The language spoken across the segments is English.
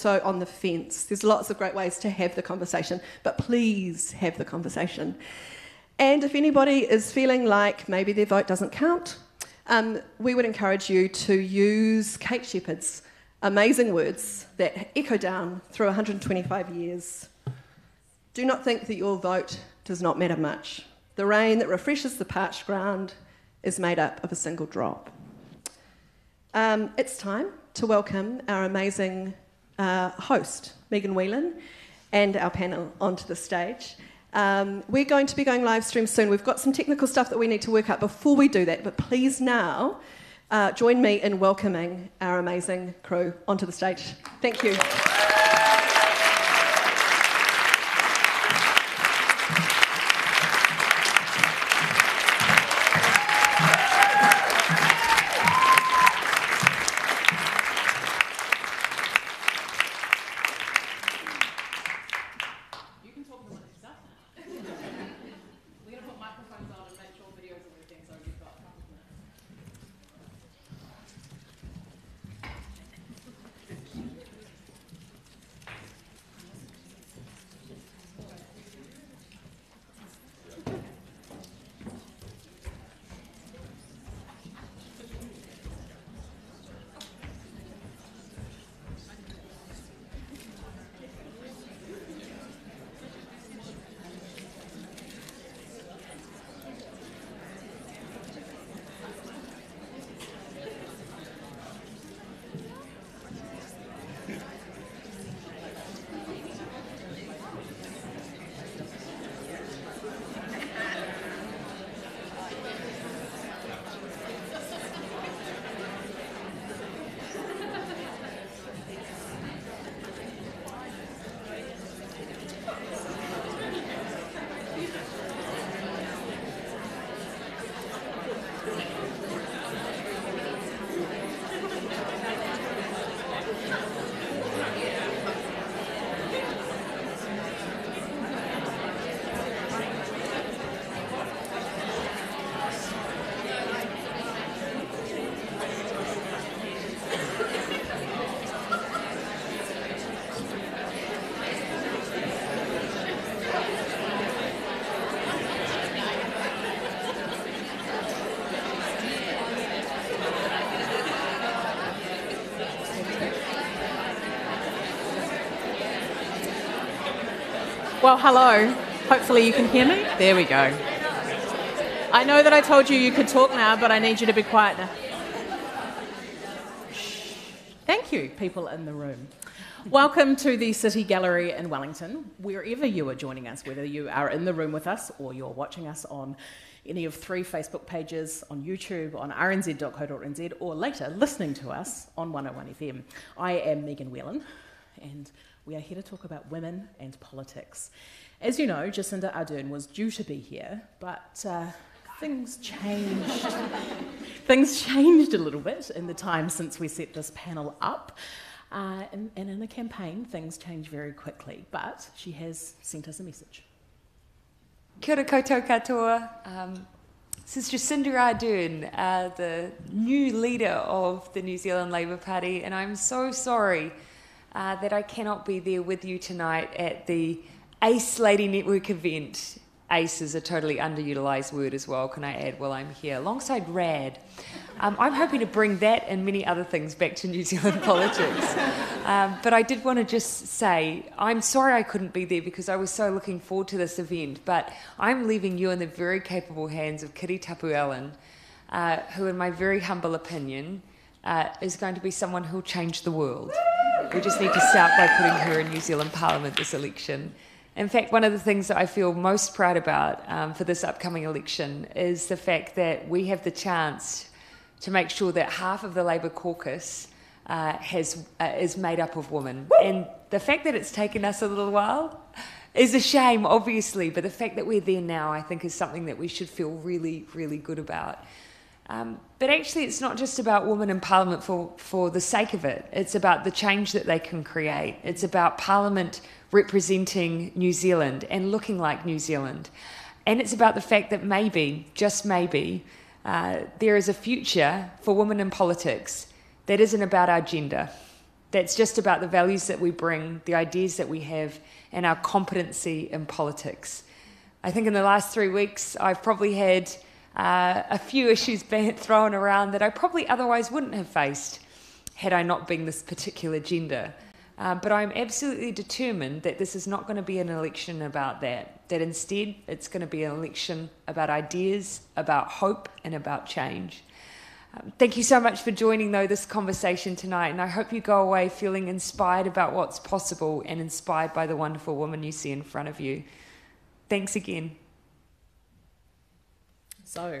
also on the fence. There's lots of great ways to have the conversation, but please have the conversation. And if anybody is feeling like maybe their vote doesn't count, we would encourage you to use Kate Shepherd's amazing words that echo down through 125 years. Do not think that your vote does not matter much. The rain that refreshes the parched ground is made up of a single drop. It's time to welcome our amazing host, Megan Whelan, and our panel onto the stage. We're going to be going live stream soon. We've got some technical stuff that we need to work out before we do that, but please now join me in welcoming our amazing crew onto the stage. Thank you. Well, hello. Hopefully you can hear me. There we go. I know that I told you could talk now, but I need you to be quiet now. Thank you, people in the room. Welcome to the City Gallery in Wellington, wherever you are joining us, whether you are in the room with us or you're watching us on any of 3 Facebook pages, on YouTube, on rnz.co.nz, or later listening to us on 101 FM. I am Megan Whelan, and we are here to talk about women and politics. As you know, Jacinda Ardern was due to be here, but things changed. Things changed a little bit in the time since we set this panel up. And in a campaign, things change very quickly, but she has sent us a message. Kia ora koutou katoa. This is Jacinda Ardern, the new leader of the New Zealand Labour Party, and I'm so sorry that I cannot be there with you tonight at the ACE Lady Network event. ACE is a totally underutilised word as well, can I add, while I'm here, alongside RAD. I'm hoping to bring that and many other things back to New Zealand politics. But I did want to just say, I'm sorry I couldn't be there because I was so looking forward to this event, but I'm leaving you in the very capable hands of Kiri Tapu Allen, who, in my very humble opinion, is going to be someone who'll change the world. We just need to start by putting her in New Zealand Parliament this election. In fact, one of the things that I feel most proud about for this upcoming election is the fact that we have the chance to make sure that half of the Labour caucus is made up of women. And the fact that it's taken us a little while is a shame, obviously, but the fact that we're there now, I think, is something that we should feel really, really good about. But actually, it's not just about women in Parliament for the sake of it. It's about the change that they can create. It's about Parliament representing New Zealand and looking like New Zealand. And it's about the fact that maybe, just maybe, there is a future for women in politics that isn't about our gender, that's just about the values that we bring, the ideas that we have, and our competency in politics. I think in the last 3 weeks, I've probably had a few issues being thrown around that I probably otherwise wouldn't have faced had I not been this particular gender. But I'm absolutely determined that this is not going to be an election about that instead it's going to be an election about ideas, about hope, and about change. Thank you so much for joining, though, this conversation tonight, and I hope you go away feeling inspired about what's possible and inspired by the wonderful woman you see in front of you. Thanks again. So,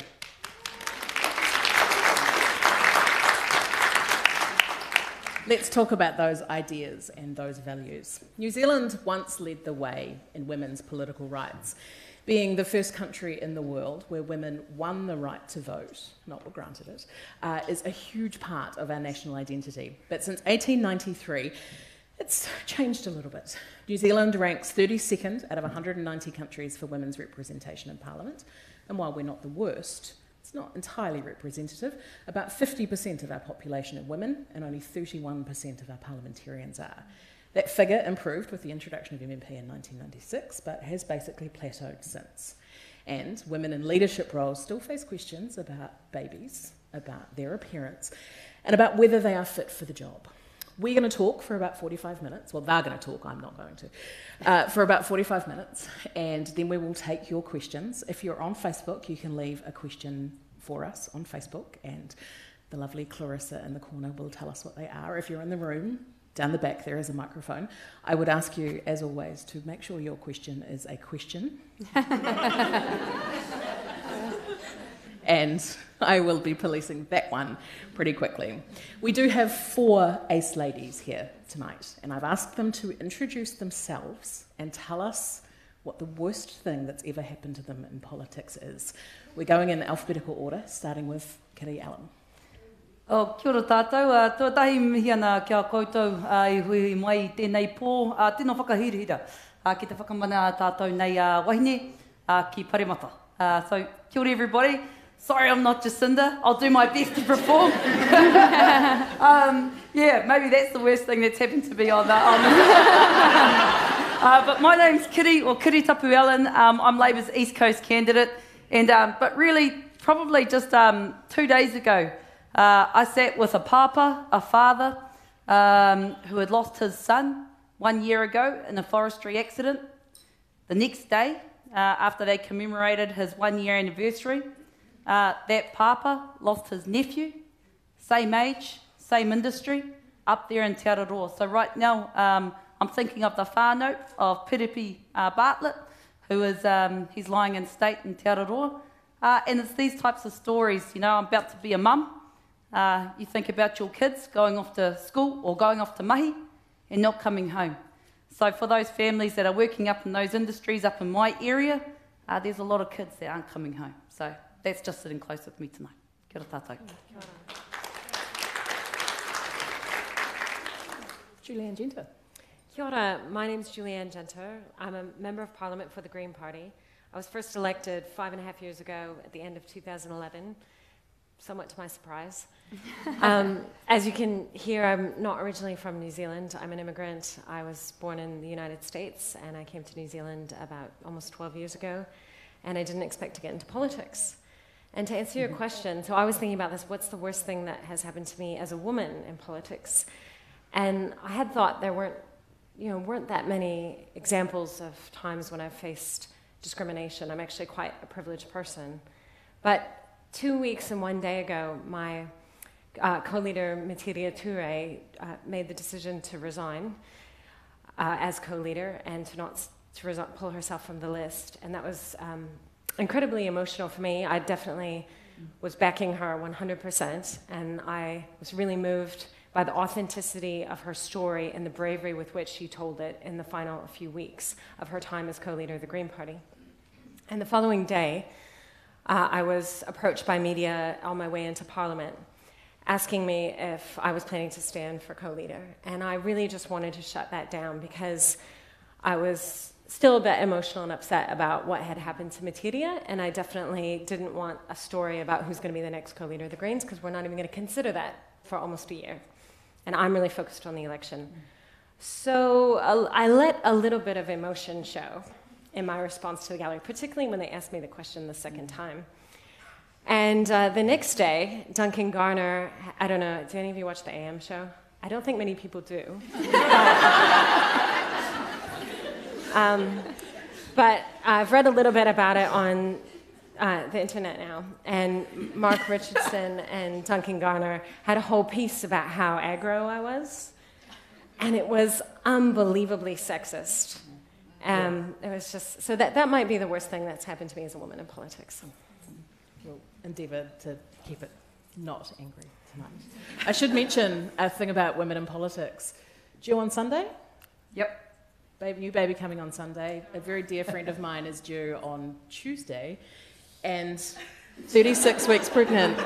let's talk about those ideas and those values. New Zealand once led the way in women's political rights, being the first country in the world where women won the right to vote, not were granted it, is a huge part of our national identity. But since 1893, it's changed a little bit. New Zealand ranks 32nd out of 190 countries for women's representation in Parliament, and while we're not the worst, it's not entirely representative. About 50% of our population are women, and only 31% of our parliamentarians are. That figure improved with the introduction of MMP in 1996, but has basically plateaued since. And women in leadership roles still face questions about babies, about their appearance, and about whether they are fit for the job. We're going to talk for about 45 minutes. Well, they're going to talk, I'm not going to. For about 45 minutes, and then we will take your questions. If you're on Facebook, you can leave a question for us on Facebook, and the lovely Clarissa in the corner will tell us what they are. If you're in the room, down the back there is a microphone. I would ask you, as always, to make sure your question is a question. And I will be policing that one pretty quickly. We do have 4 ace ladies here tonight, and I've asked them to introduce themselves and tell us what the worst thing that's ever happened to them in politics is. We're going in alphabetical order, starting with Kitty Allen. Kia ora tātou, tuatahi mihi ana kia koutou I hui mai I tēnei pō, tēnā whakahirihira ki te whakamana tātou nei wahine ki Paremata. So, kia ora everybody. Sorry I'm not Jacinda, I'll do my best to perform. Yeah, maybe that's the worst thing that's happened to me on but my name's Kitty, or Kitty Tapu Allen. I'm Labour's East Coast candidate, and but really, probably just 2 days ago, I sat with a papa, a father, who had lost his son 1 year ago in a forestry accident. The next day, after they commemorated his 1 year anniversary, that papa lost his nephew, same age, same industry, up there in Te Araroa. So right now, I'm thinking of the whānau of Piripi Bartlett, who is, he's lying in state in Te Araroa. And it's these types of stories, you know, I'm about to be a mum. You think about your kids going off to school or going off to mahi and not coming home. So for those families that are working up in those industries up in my area, there's a lot of kids that aren't coming home. So that's just sitting close with me tonight. Kia ora tātou. Julianne Genter. Kia ora, my name's Julianne Genter. I'm a Member of Parliament for the Green Party. I was first elected 5.5 years ago at the end of 2011, somewhat to my surprise. As you can hear, I'm not originally from New Zealand. I'm an immigrant. I was born in the United States, and I came to New Zealand about almost 12 years ago, and I didn't expect to get into politics. And to answer your question, so I was thinking about this, what's the worst thing that has happened to me as a woman in politics? And I had thought there weren't that many examples of times when I've faced discrimination. I'm actually quite a privileged person. But 2 weeks and 1 day ago, my co-leader, Mitiria Ture, made the decision to resign as co-leader and to pull herself from the list. And that was incredibly emotional for me. I definitely was backing her 100%, and I was really moved by the authenticity of her story and the bravery with which she told it in the final few weeks of her time as co-leader of the Green Party. And the following day, I was approached by media on my way into Parliament, asking me if I was planning to stand for co-leader. And I really just wanted to shut that down because I was still a bit emotional and upset about what had happened to Mitiria, and I definitely didn't want a story about who's going to be the next co-leader of the Greens, because we're not even going to consider that for almost a year. and I'm really focused on the election. So I let a little bit of emotion show in my response to the gallery, particularly when they asked me the question the second time. And the next day, Duncan Garner, I don't know, do any of you watch the AM show? I don't think many people do. But I've read a little bit about it on the internet now, and Mark Richardson and Duncan Garner had a whole piece about how aggro I was, and it was unbelievably sexist. It was just, so that might be the worst thing that's happened to me as a woman in politics. We'll endeavour to keep it not angry tonight. I should mention a thing about women in politics. Due on Sunday? Yep. New baby coming on Sunday. A very dear friend of mine is due on Tuesday, and 36 weeks pregnant.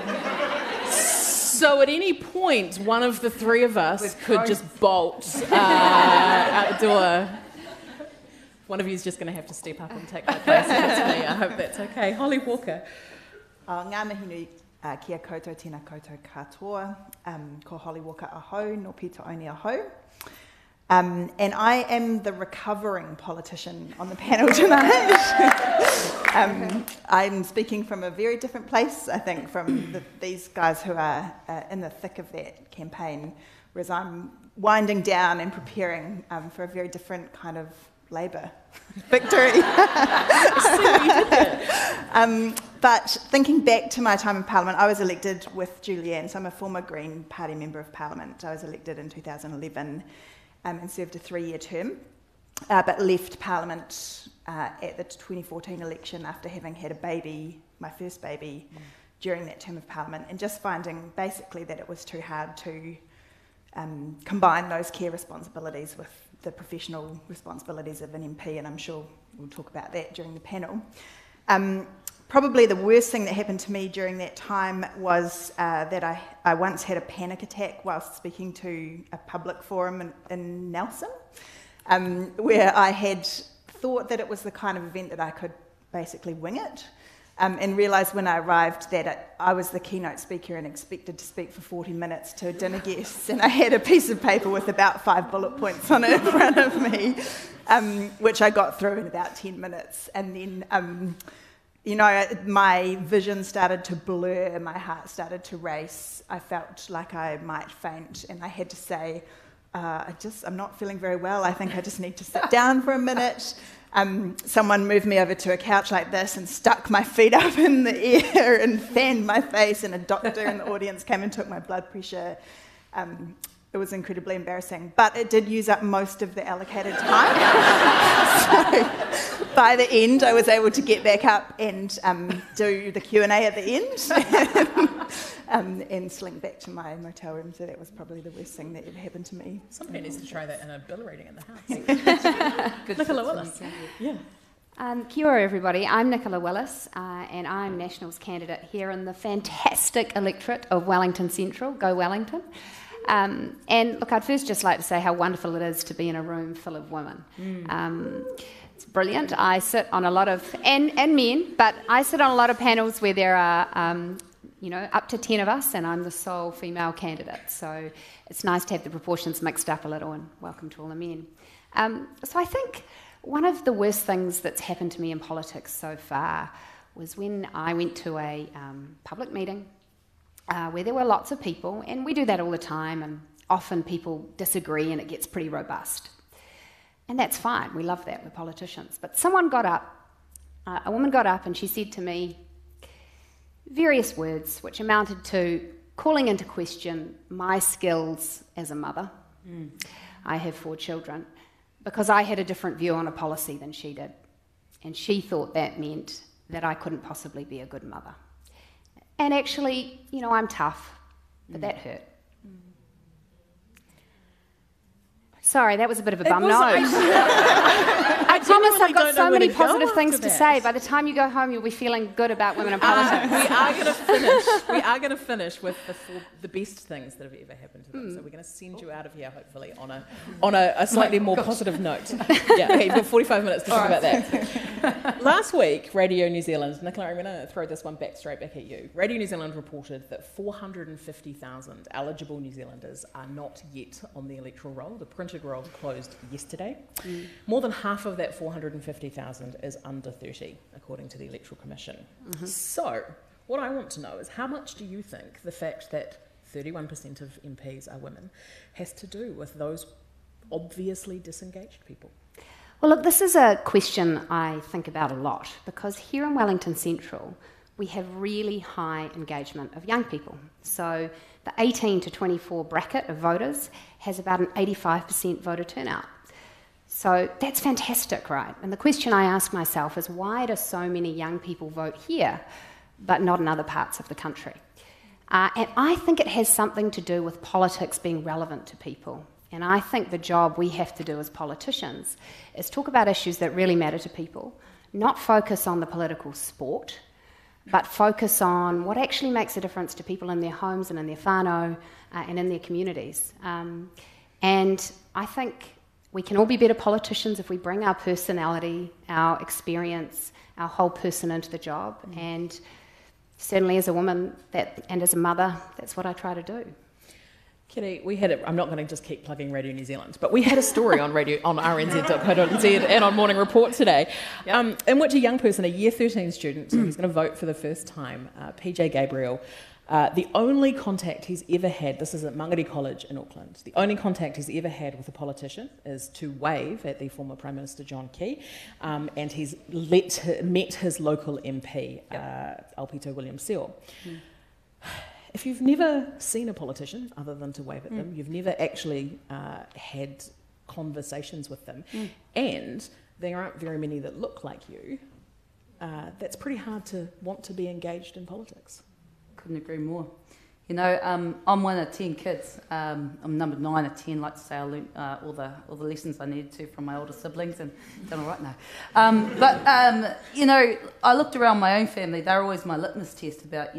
So at any point, one of the three of us could just bolt out the door. One of you is just going to have to step up and take my place if it's me. I hope that's okay. Holly Walker. Ngā mihi nui kia koutou tēnā koutou katoa, ko Holly Walker ahau, no pita oni ahau. And I am the recovering politician on the panel tonight. I'm speaking from a very different place, I think, from these guys who are in the thick of that campaign, whereas I'm winding down and preparing for a very different kind of Labour victory. But thinking back to my time in Parliament, I was elected with Julianne, so I'm a former Green Party Member of Parliament. I was elected in 2011 and served a 3-year term, but left Parliament at the 2014 election after having had a baby, my first baby, during that term of Parliament, and just finding basically that it was too hard to combine those care responsibilities with the professional responsibilities of an MP, and I'm sure we'll talk about that during the panel. Probably the worst thing that happened to me during that time was that I once had a panic attack whilst speaking to a public forum in Nelson, where I had thought that it was the kind of event that I could basically wing it, and realised when I arrived that I was the keynote speaker and expected to speak for 40 minutes to dinner guests, and I had a piece of paper with about 5 bullet points on it in front of me, which I got through in about 10 minutes, and then my vision started to blur, my heart started to race. I felt like I might faint, and I had to say, I'm not feeling very well. I think I just need to sit down for a minute. Someone moved me over to a couch like this and stuck my feet up in the air and fanned my face, and a doctor in the audience came and took my blood pressure. It was incredibly embarrassing, but it did use up most of the allocated time. So by the end, I was able to get back up and do the Q&A at the end and slink back to my motel room. So that was probably the worst thing that ever happened to me. Somebody needs to try that in a bill reading in the house. Good Nicola Willis. Yeah. Kia ora everybody, I'm Nicola Willis and I'm Nationals candidate here in the fantastic electorate of Wellington Central. Go Wellington. And look, I'd first just like to say how wonderful it is to be in a room full of women. It's brilliant. I sit on a lot of, and men, but I sit on a lot of panels where there are, up to 10 of us, and I'm the sole female candidate. So it's nice to have the proportions mixed up a little, and welcome to all the men. So I think one of the worst things that's happened to me in politics so far was when I went to a public meeting where there were lots of people, and we do that all the time, and often people disagree and it gets pretty robust. And that's fine, we love that, we're politicians. But someone got up, a woman got up and she said to me various words which amounted to calling into question my skills as a mother. I have 4 children, because I had a different view on a policy than she did. And she thought that meant that I couldn't possibly be a good mother. And actually, I'm tough, but that hurt. Sorry, that was a bit of a bum note. I promise I've got so many positive things to say. By the time you go home, you'll be feeling good about women in politics. We are going to finish with the best things that have ever happened to them. So we're going to send you out of here, hopefully, on a slightly more positive note. Yeah, okay, you've got 45 minutes to talk about that. Last week, Radio New Zealand, Nicola, I'm going to throw this one straight back at you. Radio New Zealand reported that 450,000 eligible New Zealanders are not yet on the electoral roll. The printed roll closed yesterday. More than half of that 450,000 is under 30, according to the Electoral Commission. So, what I want to know is how much do you think the fact that 31% of MPs are women has to do with those obviously disengaged people? Well, look, this is a question I think about a lot because here in Wellington Central, we have really high engagement of young people. So the 18 to 24 bracket of voters has about an 85% voter turnout. So that's fantastic, right? And the question I ask myself is why do so many young people vote here but not in other parts of the country? And I think it has something to do with politics being relevant to people. And I think the job we have to do as politicians is talk about issues that really matter to people, not focus on the political sport, but focus on what actually makes a difference to people in their homes and in their whānau and in their communities. And I think we can all be better politicians if we bring our personality, our experience, our whole person into the job. And certainly as a woman and as a mother, that's what I try to do. Kitty, I'm not going to just keep plugging Radio New Zealand, but we had a story on rnz.co.nz and on Morning Report today, in which a young person, a year 13 student, who's going to vote for the first time, PJ Gabriel, the only contact he's ever had, this is at Mangere College in Auckland, the only contact he's ever had with a politician is to wave at the former Prime Minister John Key, and he's met his local MP, Alpito William Seal. If you've never seen a politician other than to wave at them, you've never actually had conversations with them, and there aren't very many that look like you, that's pretty hard to want to be engaged in politics. Couldn't agree more. You know, I'm one of 10 kids. I'm number 9 of 10. Like to say I learned all the lessons I needed to from my older siblings and done all right now. But you know, I looked around my own family. They're always my litmus test about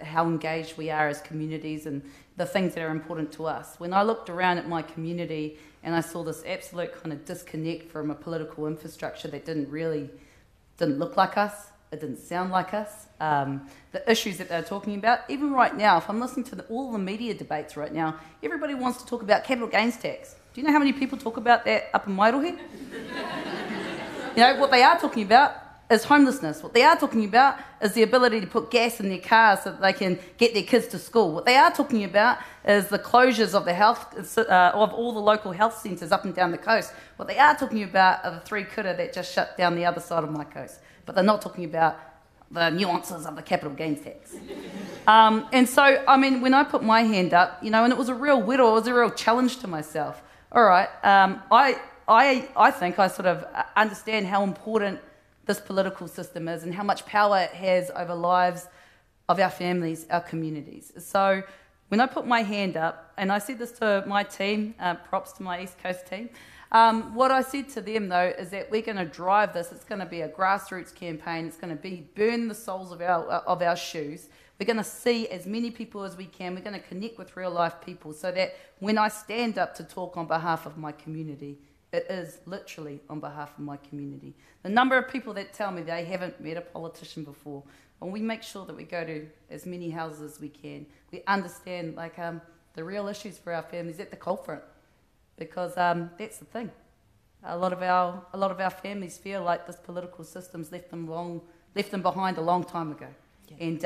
how engaged we are as communities and the things that are important to us. When I looked around at my community and I saw this absolute kind of disconnect from a political infrastructure that didn't look like us. It didn't sound like us. The issues that they're talking about, even right now, if I'm listening to all the media debates right now, everybody wants to talk about capital gains tax. Do you know how many people talk about that up in Wairohe? You know, what they are talking about is homelessness. What they are talking about is the ability to put gas in their cars so that they can get their kids to school. What they are talking about is the closures of of all the local health centres up and down the coast. What they are talking about are the 3 kura that just shut down the other side of my coast. But they're not talking about the nuances of the capital gains tax. And so, I mean, when I put my hand up, you know, and it was a real whittle, it was a real challenge to myself. All right, I think I sort of understand how important this political system is and how much power it has over lives of our families, our communities. So when I put my hand up, and I said this to my team, props to my East Coast team, what I said to them, though, is that we're going to drive this. It's going to be a grassroots campaign. It's going to be burn the soles of our shoes. We're going to see as many people as we can. We're going to connect with real-life people so that when I stand up to talk on behalf of my community, it is literally on behalf of my community. The number of people that tell me they haven't met a politician before, and we make sure that we go to as many houses as we can. We understand the real issues for our families at the cold front. Because that's the thing. A lot of our families feel like this political system's left them behind a long time ago. Yeah. And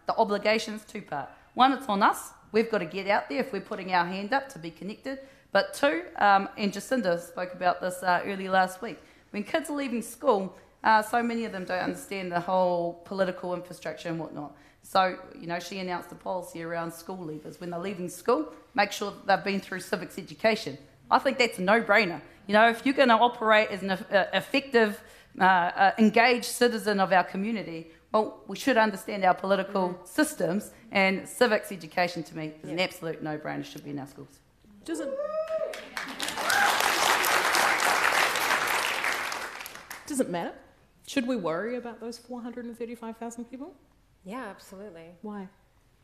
the obligation's 2-part. One, it's on us. We've got to get out there if we're putting our hand up to be connected. But 2, and Jacinda spoke about this early last week. When kids are leaving school, so many of them don't understand the whole political infrastructure and whatnot. So, you know, she announced a policy around school leavers. When they're leaving school, make sure that they've been through civics education. I think that's a no-brainer. You know, if you're going to operate as an effective, engaged citizen of our community, well, we should understand our political systems, and civics education, to me, is an absolute no-brainer, should be in our schools. Does it matter? Should we worry about those 435,000 people? Yeah, absolutely. Why?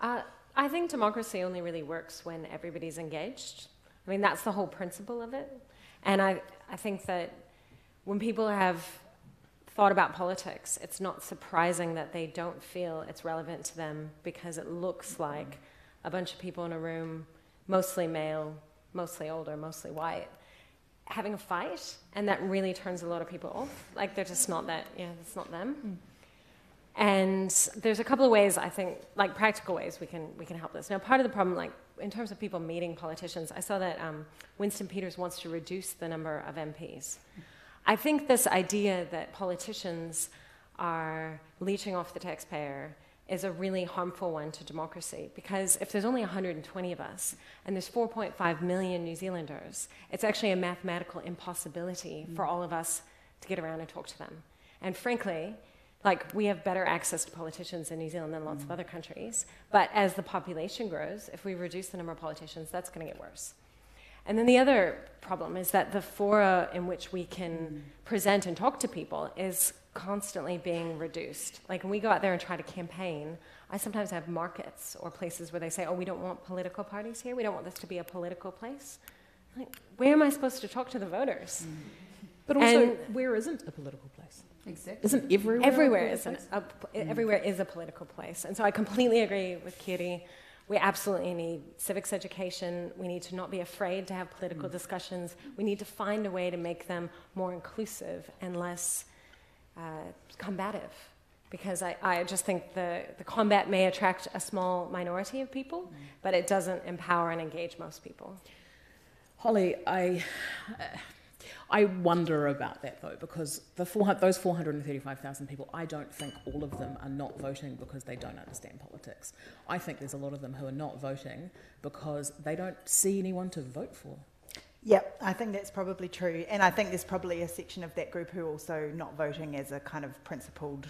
I think democracy only really works when everybody's engaged. I mean, that's the whole principle of it. And I think that when people have thought about politics, it's not surprising that they don't feel it's relevant to them, because it looks like a bunch of people in a room, mostly male, mostly older, mostly white, having a fight, and that really turns a lot of people off. Like, they're just not that, it's not them. And there's a couple of ways, I think, like practical ways we can help this. Now, part of the problem, like in terms of people meeting politicians, I saw that Winston Peters wants to reduce the number of MPs. I think this idea that politicians are leeching off the taxpayer is a really harmful one to democracy, because if there's only 120 of us and there's 4.5 million New Zealanders, it's actually a mathematical impossibility for all of us to get around and talk to them. And frankly, like, we have better access to politicians in New Zealand than lots of other countries, but as the population grows, if we reduce the number of politicians, that's going to get worse. And then the other problem is that the fora in which we can present and talk to people is constantly being reduced. Like, when we go out there and try to campaign, I sometimes have markets or places where they say, oh, we don't want political parties here, we don't want this to be a political place. Like, where am I supposed to talk to the voters? But also, where isn't a political place? Exactly. Isn't everywhere? Everywhere is a political place. And so I completely agree with Kiri. We absolutely need civics education. We need to not be afraid to have political discussions. We need to find a way to make them more inclusive and less combative. Because I just think the combat may attract a small minority of people, but it doesn't empower and engage most people. Holly, I wonder about that, though, because those 435,000 people, I don't think all of them are not voting because they don't understand politics. I think there's a lot of them who are not voting because they don't see anyone to vote for. Yep, I think that's probably true. And I think there's probably a section of that group who are also not voting as a kind of principled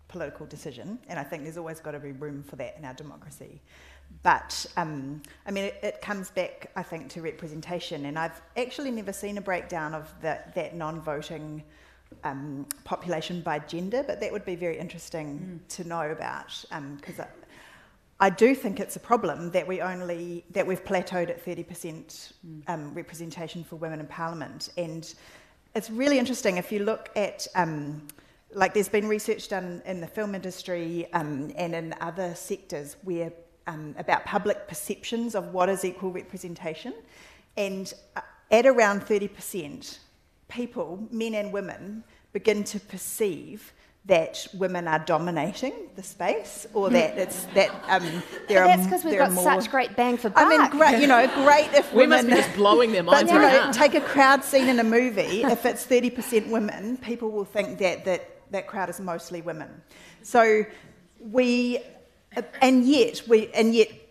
political decision. And I think there's always got to be room for that in our democracy. But, I mean, it comes back, I think, to representation. And I've actually never seen a breakdown of that non-voting population by gender, but that would be very interesting to know about, because I do think it's a problem that we've plateaued at 30% representation for women in Parliament. And it's really interesting if you look at, like, there's been research done in the film industry and in other sectors where about public perceptions of what is equal representation, and at around 30%, people, men and women, begin to perceive that women are dominating the space, or that it's that there are. That's because we've got such great bang for buck. I mean, great if We women. must be just blowing their minds But right now. take a crowd scene in a movie. If it's 30% women, people will think that crowd is mostly women. So and yet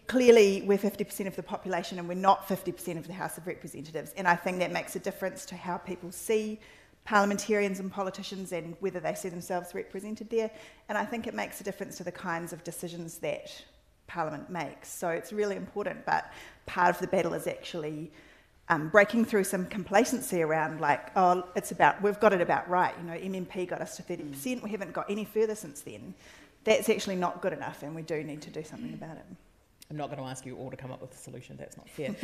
clearly we're 50% of the population, and we're not 50% of the House of Representatives. And I think that makes a difference to how people see parliamentarians and politicians and whether they see themselves represented there. And I think it makes a difference to the kinds of decisions that Parliament makes. So it's really important, but part of the battle is actually breaking through some complacency around, like, oh, we've got it about right. MMP got us to 30%. We haven't got any further since then. That's actually not good enough, and we do need to do something about it. I'm not going to ask you all to come up with a solution. That's not fair.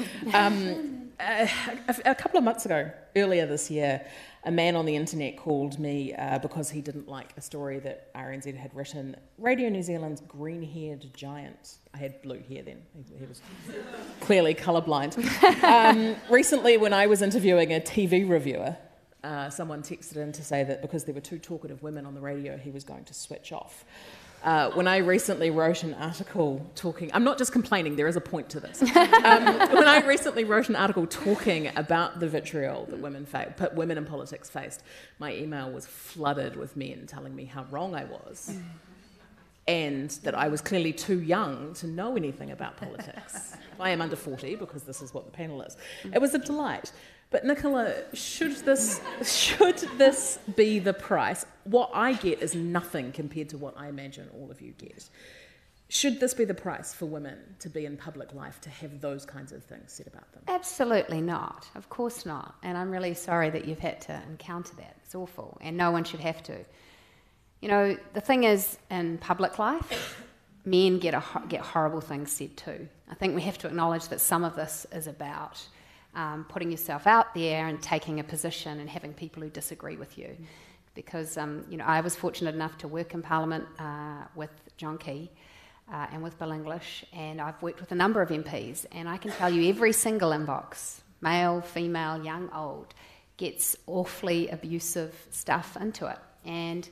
A couple of months ago, earlier this year, a man on the internet called me because he didn't like a story that RNZ had written. Radio New Zealand's green-haired giant. I had blue hair then. He was clearly colourblind. Recently, when I was interviewing a TV reviewer, someone texted in to say that because there were two talkative women on the radio, he was going to switch off. When I recently wrote an article talking... I'm not just complaining, there is a point to this. When I recently wrote an article talking about the vitriol that women in politics faced, my email was flooded with men telling me how wrong I was and that I was clearly too young to know anything about politics. I am under 40 because this is what the panel is. It was a delight. But Nicola, should this be the price? What I get is nothing compared to what I imagine all of you get. Should this be the price for women to be in public life, to have those kinds of things said about them? Absolutely not. Of course not. And I'm really sorry that you've had to encounter that. It's awful. And no one should have to. The thing is, in public life, men get horrible things said too. I think we have to acknowledge that some of this is about putting yourself out there and taking a position and having people who disagree with you. because I was fortunate enough to work in Parliament with John Key and with Bill English, and I've worked with a number of MPs, and I can tell you every single inbox, male, female, young, old, gets awfully abusive stuff into it. And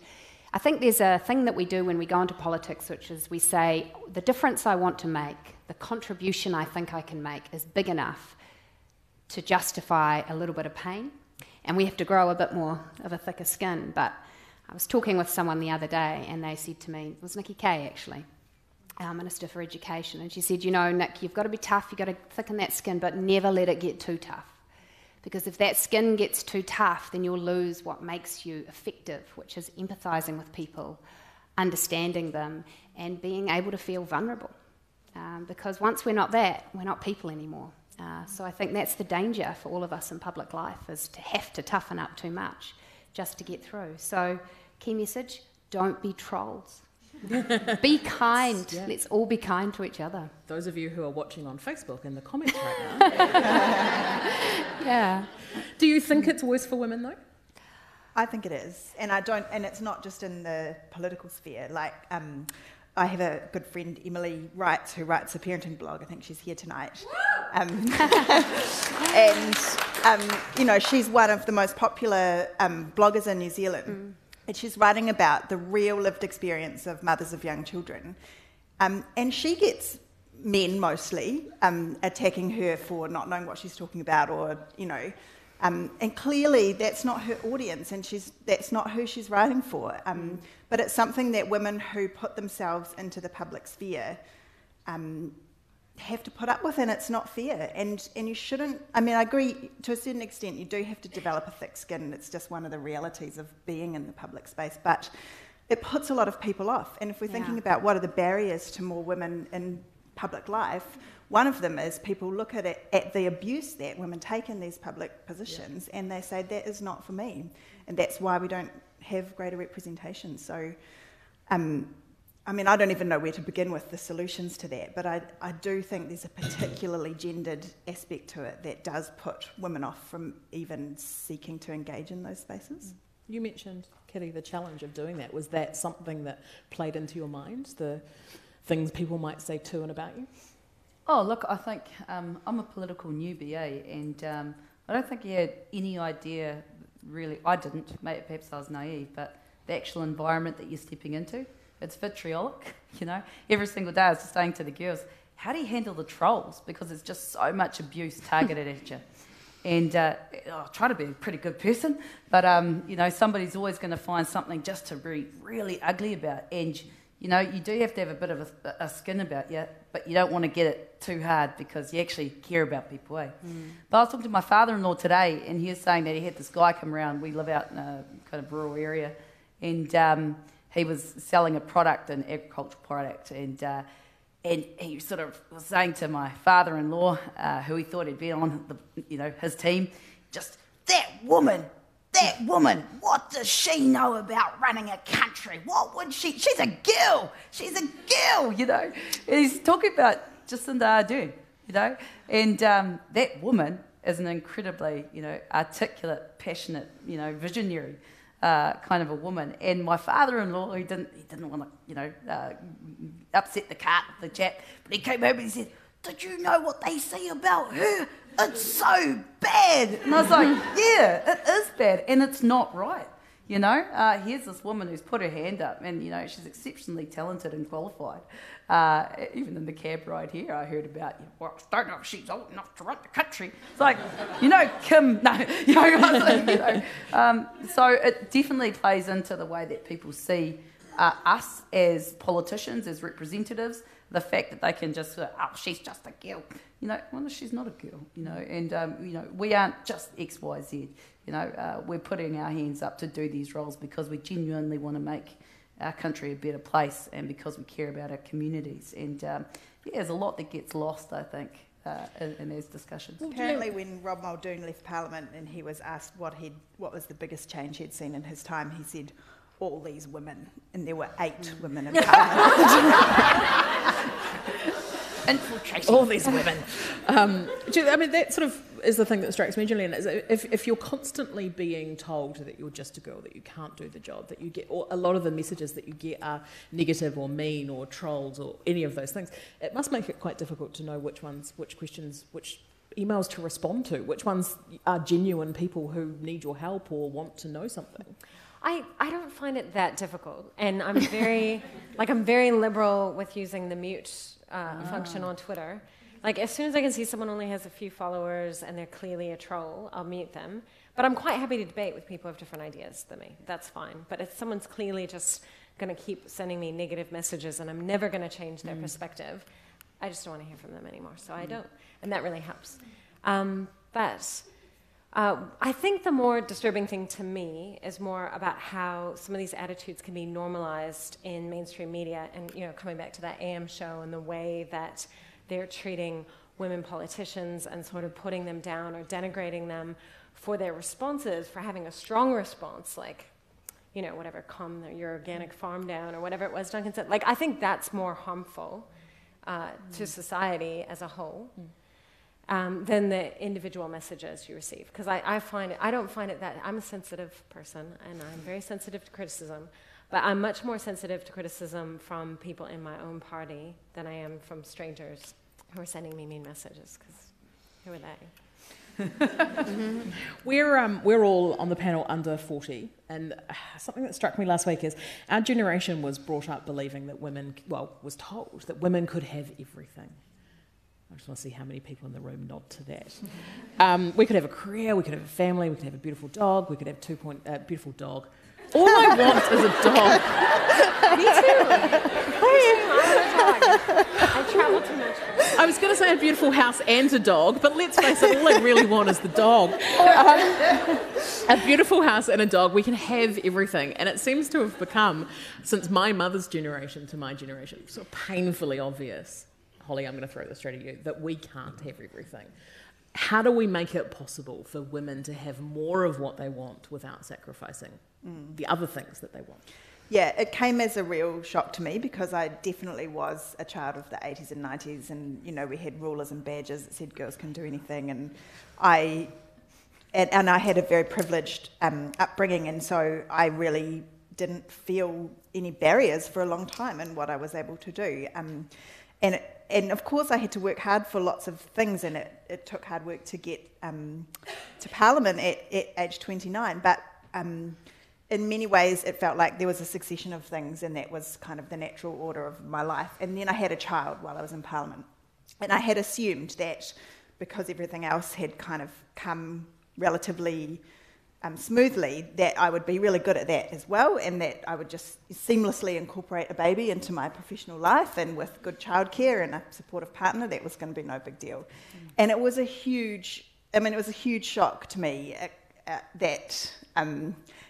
I think there's a thing that we do when we go into politics, which is we say, the difference I want to make, the contribution I think I can make is big enough to justify a little bit of pain. And we have to grow a bit more of a thicker skin. But I was talking with someone the other day, and they said to me, it was Nikki Kay actually, our Minister for Education, and she said, Nick, you've got to be tough, you've got to thicken that skin, but never let it get too tough. Because if that skin gets too tough, then you'll lose what makes you effective, which is empathising with people, understanding them, and being able to feel vulnerable. Because once we're not that, we're not people anymore. So I think that's the danger for all of us in public life, is to have to toughen up too much just to get through. So, key message, don't be trolls. Be kind. Yeah. Let's all be kind to each other. Those of you who are watching on Facebook in the comments right now. Yeah. Do you think it's worse for women though? I think it is, and it's not just in the political sphere. Like, I have a good friend, Emily Wrights, who writes a parenting blog. I think she's here tonight. She's one of the most popular bloggers in New Zealand. Mm. And she's writing about the real lived experience of mothers of young children. And she gets men mostly attacking her for not knowing what she's talking about, or, and clearly that's not her audience, and that's not who she's writing for. But it's something that women who put themselves into the public sphere have to put up with, and it's not fair. And you shouldn't, I agree to a certain extent, you do have to develop a thick skin. It's just one of the realities of being in the public space, but it puts a lot of people off. And if we're thinking about what are the barriers to more women in public life, one of them is people look at the abuse that women take in these public positions, and they say, that is not for me. And that's why we don't have greater representation. So, I don't even know where to begin with the solutions to that, but I do think there's a particularly gendered aspect to it that does put women off from even seeking to engage in those spaces. You mentioned, Kitty, the challenge of doing that. Was that something that played into your mind, the things people might say to and about you? Oh, look, I think I'm a political newbie, and I don't think he had any idea, really. I didn't, perhaps I was naive, but the actual environment that you're stepping into, it's vitriolic, Every single day I was just saying to the girls, how do you handle the trolls? Because there's just so much abuse targeted at you. And I try to be a pretty good person, but, somebody's always going to find something just to be really ugly about. And, you do have to have a bit of a skin about you, but you don't want to get it too hard because you actually care about people, eh? Mm. But I was talking to my father-in-law today, and he was saying that he had this guy come around. We live out in a kind of rural area, and he was selling a product, an agricultural product, and he sort of was saying to my father-in-law, who he thought had been on his team, just, that woman, what does she know about running a country? What would she's a girl, And he's talking about Jacinda Ardern, and that woman is an incredibly, articulate, passionate, visionary kind of a woman. And my father-in-law, he didn't want to, upset the cart with the chap, but he came over and he said, did you know what they say about her? It's so bad. And I was like, yeah, it is bad, and it's not right. Here's this woman who's put her hand up, and, she's exceptionally talented and qualified. Even in the cab ride here, I heard about, I don't know if she's old enough to run the country. It's like, Kim, no, so it definitely plays into the way that people see us as politicians, as representatives, the fact that they can just, she's just a girl. Well, she's not a girl, and, we aren't just X, Y, Z. We're putting our hands up to do these roles because we genuinely want to make our country a better place, and because we care about our communities. And there's a lot that gets lost, I think, in those discussions. Apparently, when Rob Muldoon left Parliament and he was asked what was the biggest change he'd seen in his time, he said, all these women, and there were 8 women in Parliament. Infiltrating all these women. That sort of is the thing that strikes me, Gillian, is if you're constantly being told that you're just a girl, that you can't do the job, that you get, or a lot of the messages that you get are negative or mean or trolls or any of those things, it must make it quite difficult to know which questions, which emails to respond to, which ones are genuine people who need your help or want to know something. I don't find it that difficult, and I'm very I'm very liberal with using the mute function on Twitter. Like, as soon as I can see someone only has a few followers and they're clearly a troll, I'll mute them. But I'm quite happy to debate with people who have different ideas than me. That's fine. But if someone's clearly just going to keep sending me negative messages and I'm never going to change their perspective, I just don't want to hear from them anymore. So I don't, and that really helps. I think the more disturbing thing to me is more about how some of these attitudes can be normalized in mainstream media, and coming back to that AM show and the way that they're treating women politicians and sort of putting them down or denigrating them for their responses, for having a strong response, like, whatever, calm your organic farm down or whatever it was Duncan said. Like, I think that's more harmful to society as a whole. Than the individual messages you receive. Because I don't find it that, I'm a sensitive person and I'm very sensitive to criticism, but I'm much more sensitive to criticism from people in my own party than I am from strangers who are sending me mean messages, because who are they? We're all on the panel under 40, and something that struck me last week is our generation was brought up believing that was told that women could have everything. I just want to see how many people in the room nod to that. We could have a career, we could have a family, we could have a beautiful dog, we could have beautiful dog. All I want is a dog. Me too. I want a dog. I travel too much. I was going to say a beautiful house and a dog, but let's face it, all I really want is the dog. A beautiful house and a dog, we can have everything. And it seems to have become, since my mother's generation to my generation, sort of painfully obvious, Holly, I'm going to throw this straight at you, that we can't have everything. How do we make it possible for women to have more of what they want without sacrificing the other things that they want? Yeah, it came as a real shock to me, because I definitely was a child of the 80s and 90s, and we had rulers and badges that said girls can do anything, and I had a very privileged upbringing, and so I really didn't feel any barriers for a long time in what I was able to do. And of course I had to work hard for lots of things, and it took hard work to get to Parliament at age 29, but in many ways it felt like there was a succession of things, and that was kind of the natural order of my life. And then I had a child while I was in Parliament, and I had assumed that because everything else had kind of come relatively smoothly, that I would be really good at that as well, and that I would just seamlessly incorporate a baby into my professional life, and with good childcare and a supportive partner, that was going to be no big deal. And it was a huge shock to me that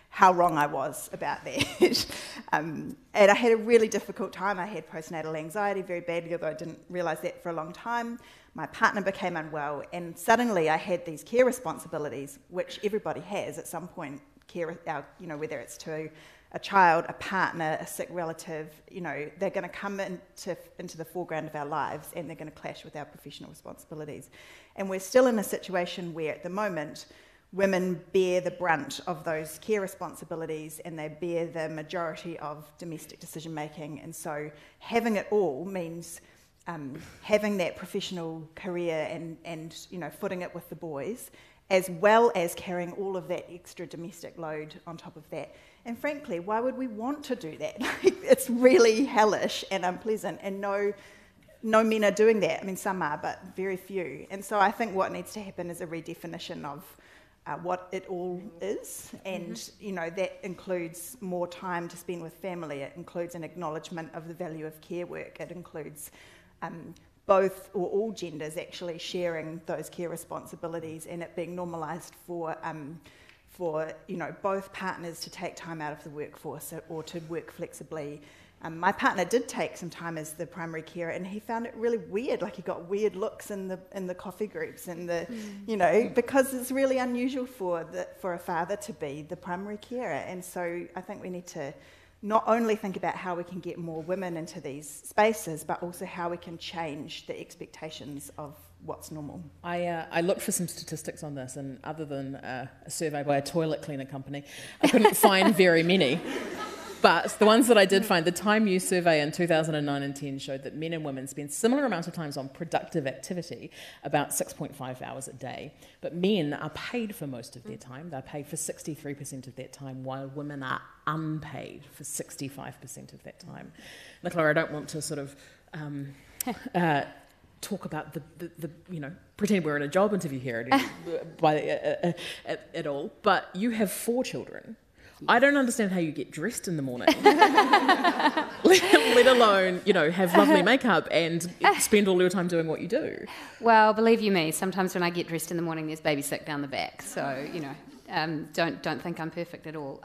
how wrong I was about that. And I had a really difficult time. I had postnatal anxiety very badly, although I didn't realise that for a long time. My partner became unwell, and suddenly I had these care responsibilities, which everybody has at some point. Whether it's to a child, a partner, a sick relative, they're going to come into the foreground of our lives, and they're going to clash with our professional responsibilities. And we're still in a situation where, at the moment, women bear the brunt of those care responsibilities, and they bear the majority of domestic decision making. And so having it all means having that professional career and footing it with the boys, as well as carrying all of that extra domestic load on top of that. And frankly, why would we want to do that? It's really hellish and unpleasant, and no men are doing that. I mean, some are, but very few. And so I think what needs to happen is a redefinition of what it all is, and that includes more time to spend with family. It includes an acknowledgement of the value of care work. It includes both or all genders actually sharing those care responsibilities, and it being normalised for both partners to take time out of the workforce or to work flexibly. My partner did take some time as the primary carer, and he found it really weird. Like, he got weird looks in the coffee groups, and because it's really unusual for a father to be the primary carer. And so I think we need to not only think about how we can get more women into these spaces, but also how we can change the expectations of what's normal. I looked for some statistics on this, and other than a survey by a toilet cleaner company, I couldn't find very many. But the ones that I did find, the Time Use survey in 2009 and 10 showed that men and women spend similar amounts of times on productive activity, about 6.5 hours a day. But men are paid for most of their time. They're paid for 63% of that time, while women are unpaid for 65% of that time. Nicola, I don't want to sort of talk about the pretend we're in a job interview here at all, but you have 4 children. I don't understand how you get dressed in the morning, let alone, have lovely makeup and spend all your time doing what you do. Well, believe you me, sometimes when I get dressed in the morning, there's baby sick down the back. So, don't think I'm perfect at all.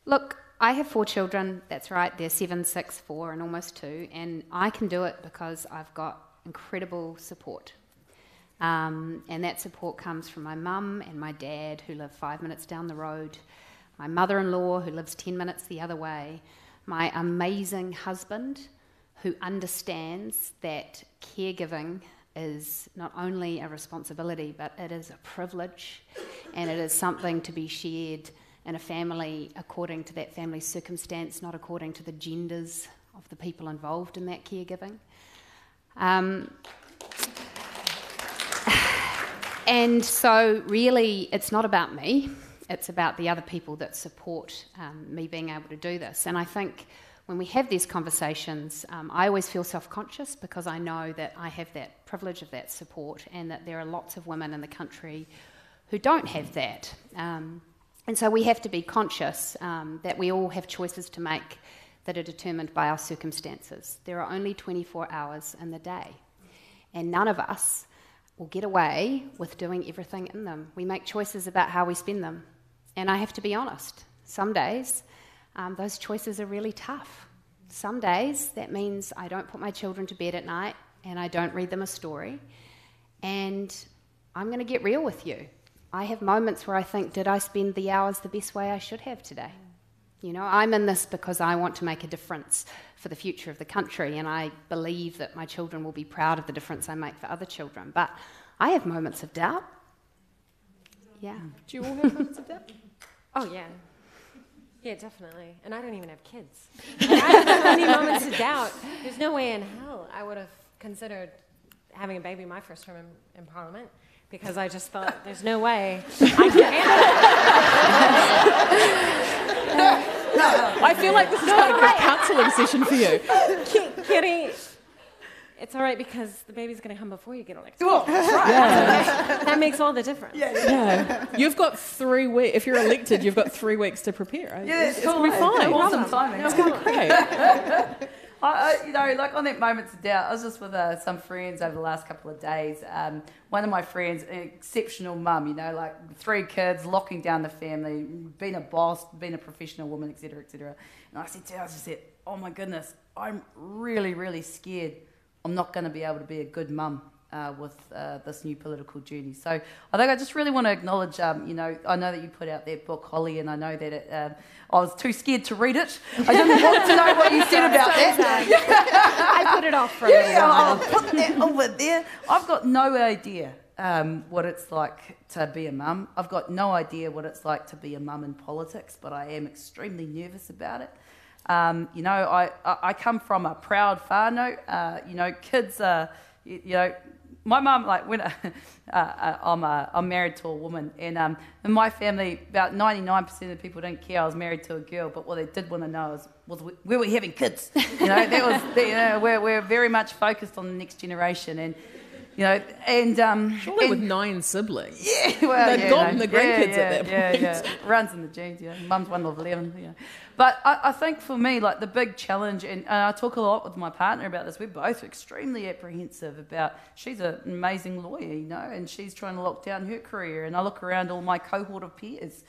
Look, I have 4 children. That's right. They're 7, 6, 4, and almost 2. And I can do it because I've got incredible support. And that support comes from my mum and my dad, who live 5 minutes down the road, my mother-in-law, who lives 10 minutes the other way, my amazing husband, who understands that caregiving is not only a responsibility, but it is a privilege, and it is something to be shared in a family according to that family's circumstance, not according to the genders of the people involved in that caregiving. And so really, it's not about me. It's about the other people that support me being able to do this. And I think when we have these conversations, I always feel self-conscious because I know that I have that privilege of that support, and that there are lots of women in the country who don't have that. And so we have to be conscious that we all have choices to make that are determined by our circumstances. There are only 24 hours in the day, and none of us will get away with doing everything in them. We make choices about how we spend them. And I have to be honest, some days those choices are really tough. Some days that means I don't put my children to bed at night and I don't read them a story. And I'm going to get real with you. I have moments where I think, did I spend the hours the best way I should have today? I'm in this because I want to make a difference for the future of the country, and I believe that my children will be proud of the difference I make for other children. But I have moments of doubt. Yeah. Do you all have moments of doubt? Oh, yeah. Yeah, definitely. And I don't even have kids. I have many moments of doubt. There's no way in hell I would have considered having a baby my first term in Parliament, because I just thought, there's no way I can handle it. I feel like this is quite a good counselling session for you. Kitty, it's all right because the baby's going to come before you get elected. Oh, that's right. Yeah. That makes all the difference. Yeah. You've got 3 weeks. If you're elected, you've got 3 weeks to prepare. Yeah, it's going to be fine. Awesome timing. It's going to be great. Like on that moments of doubt, I was just with some friends over the last couple of days. One of my friends, an exceptional mum, like 3 kids, locking down the family, being a boss, being a professional woman, etc., etc. And I said to her, oh my goodness, I'm really, really scared I'm not going to be able to be a good mum with this new political journey. So I think I just really want to acknowledge, I know that you put out that book, Holly, and I know that I was too scared to read it. I didn't want to know what you said about that. I put it off for a little while. I'll put that over there. I've got no idea what it's like to be a mum. I've got no idea what it's like to be a mum in politics, but I am extremely nervous about it. I come from a proud whānau. Kids are, my mum, I'm married to a woman, and in my family, about 99% of the people didn't care I was married to a girl, but what they did want to know was where we're having kids. We're very much focused on the next generation, and surely with 9 siblings. Yeah, well, they've gotten the grandkids at that point. Yeah, runs in the genes. Mum's one of 11. But I think for me, the big challenge, and I talk a lot with my partner about this. We're both extremely apprehensive about. She's an amazing lawyer, and she's trying to lock down her career. And I look around all my cohort of peers,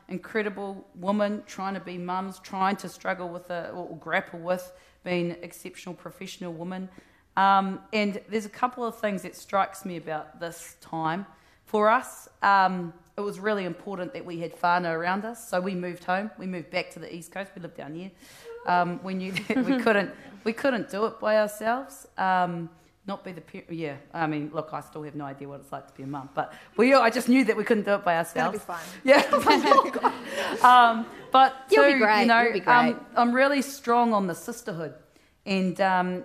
incredible women trying to be mums, trying to struggle with or grapple with being exceptional professional women. And there's a couple of things that strikes me about this time. For us, it was really important that we had whānau around us, so we moved home. We moved back to the East Coast. We lived down here. We knew that we couldn't do it by ourselves. not be the parent. Yeah, I mean, look, I still have no idea what it's like to be a mum, but I just knew that we couldn't do it by ourselves. That'll be fine. Yeah. But You'll two, be great. you know, You'll be great. I'm really strong on the sisterhood. And,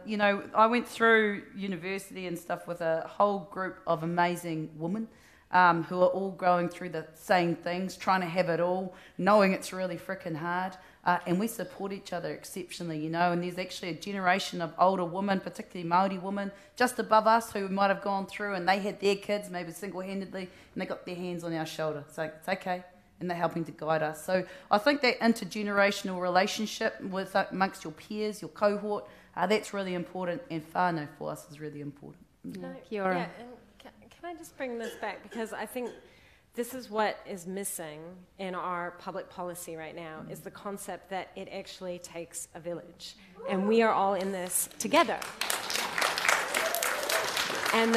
you know, I went through university and stuff with a whole group of amazing women who are all going through the same things, trying to have it all, knowing it's really freaking hard. And we support each other exceptionally, you know, and there's actually a generation of older women, particularly Māori women, just above us who might have gone through and they had their kids, maybe single-handedly, and they got their hands on our shoulder. So it's okay, and they're helping to guide us. So I think that intergenerational relationship with amongst your peers, your cohort, that's really important, and whānau for us is really important. Kia ora. Yeah, and can I just bring this back, because I think this is what is missing in our public policy right now, is the concept that it actually takes a village. And we are all in this together. And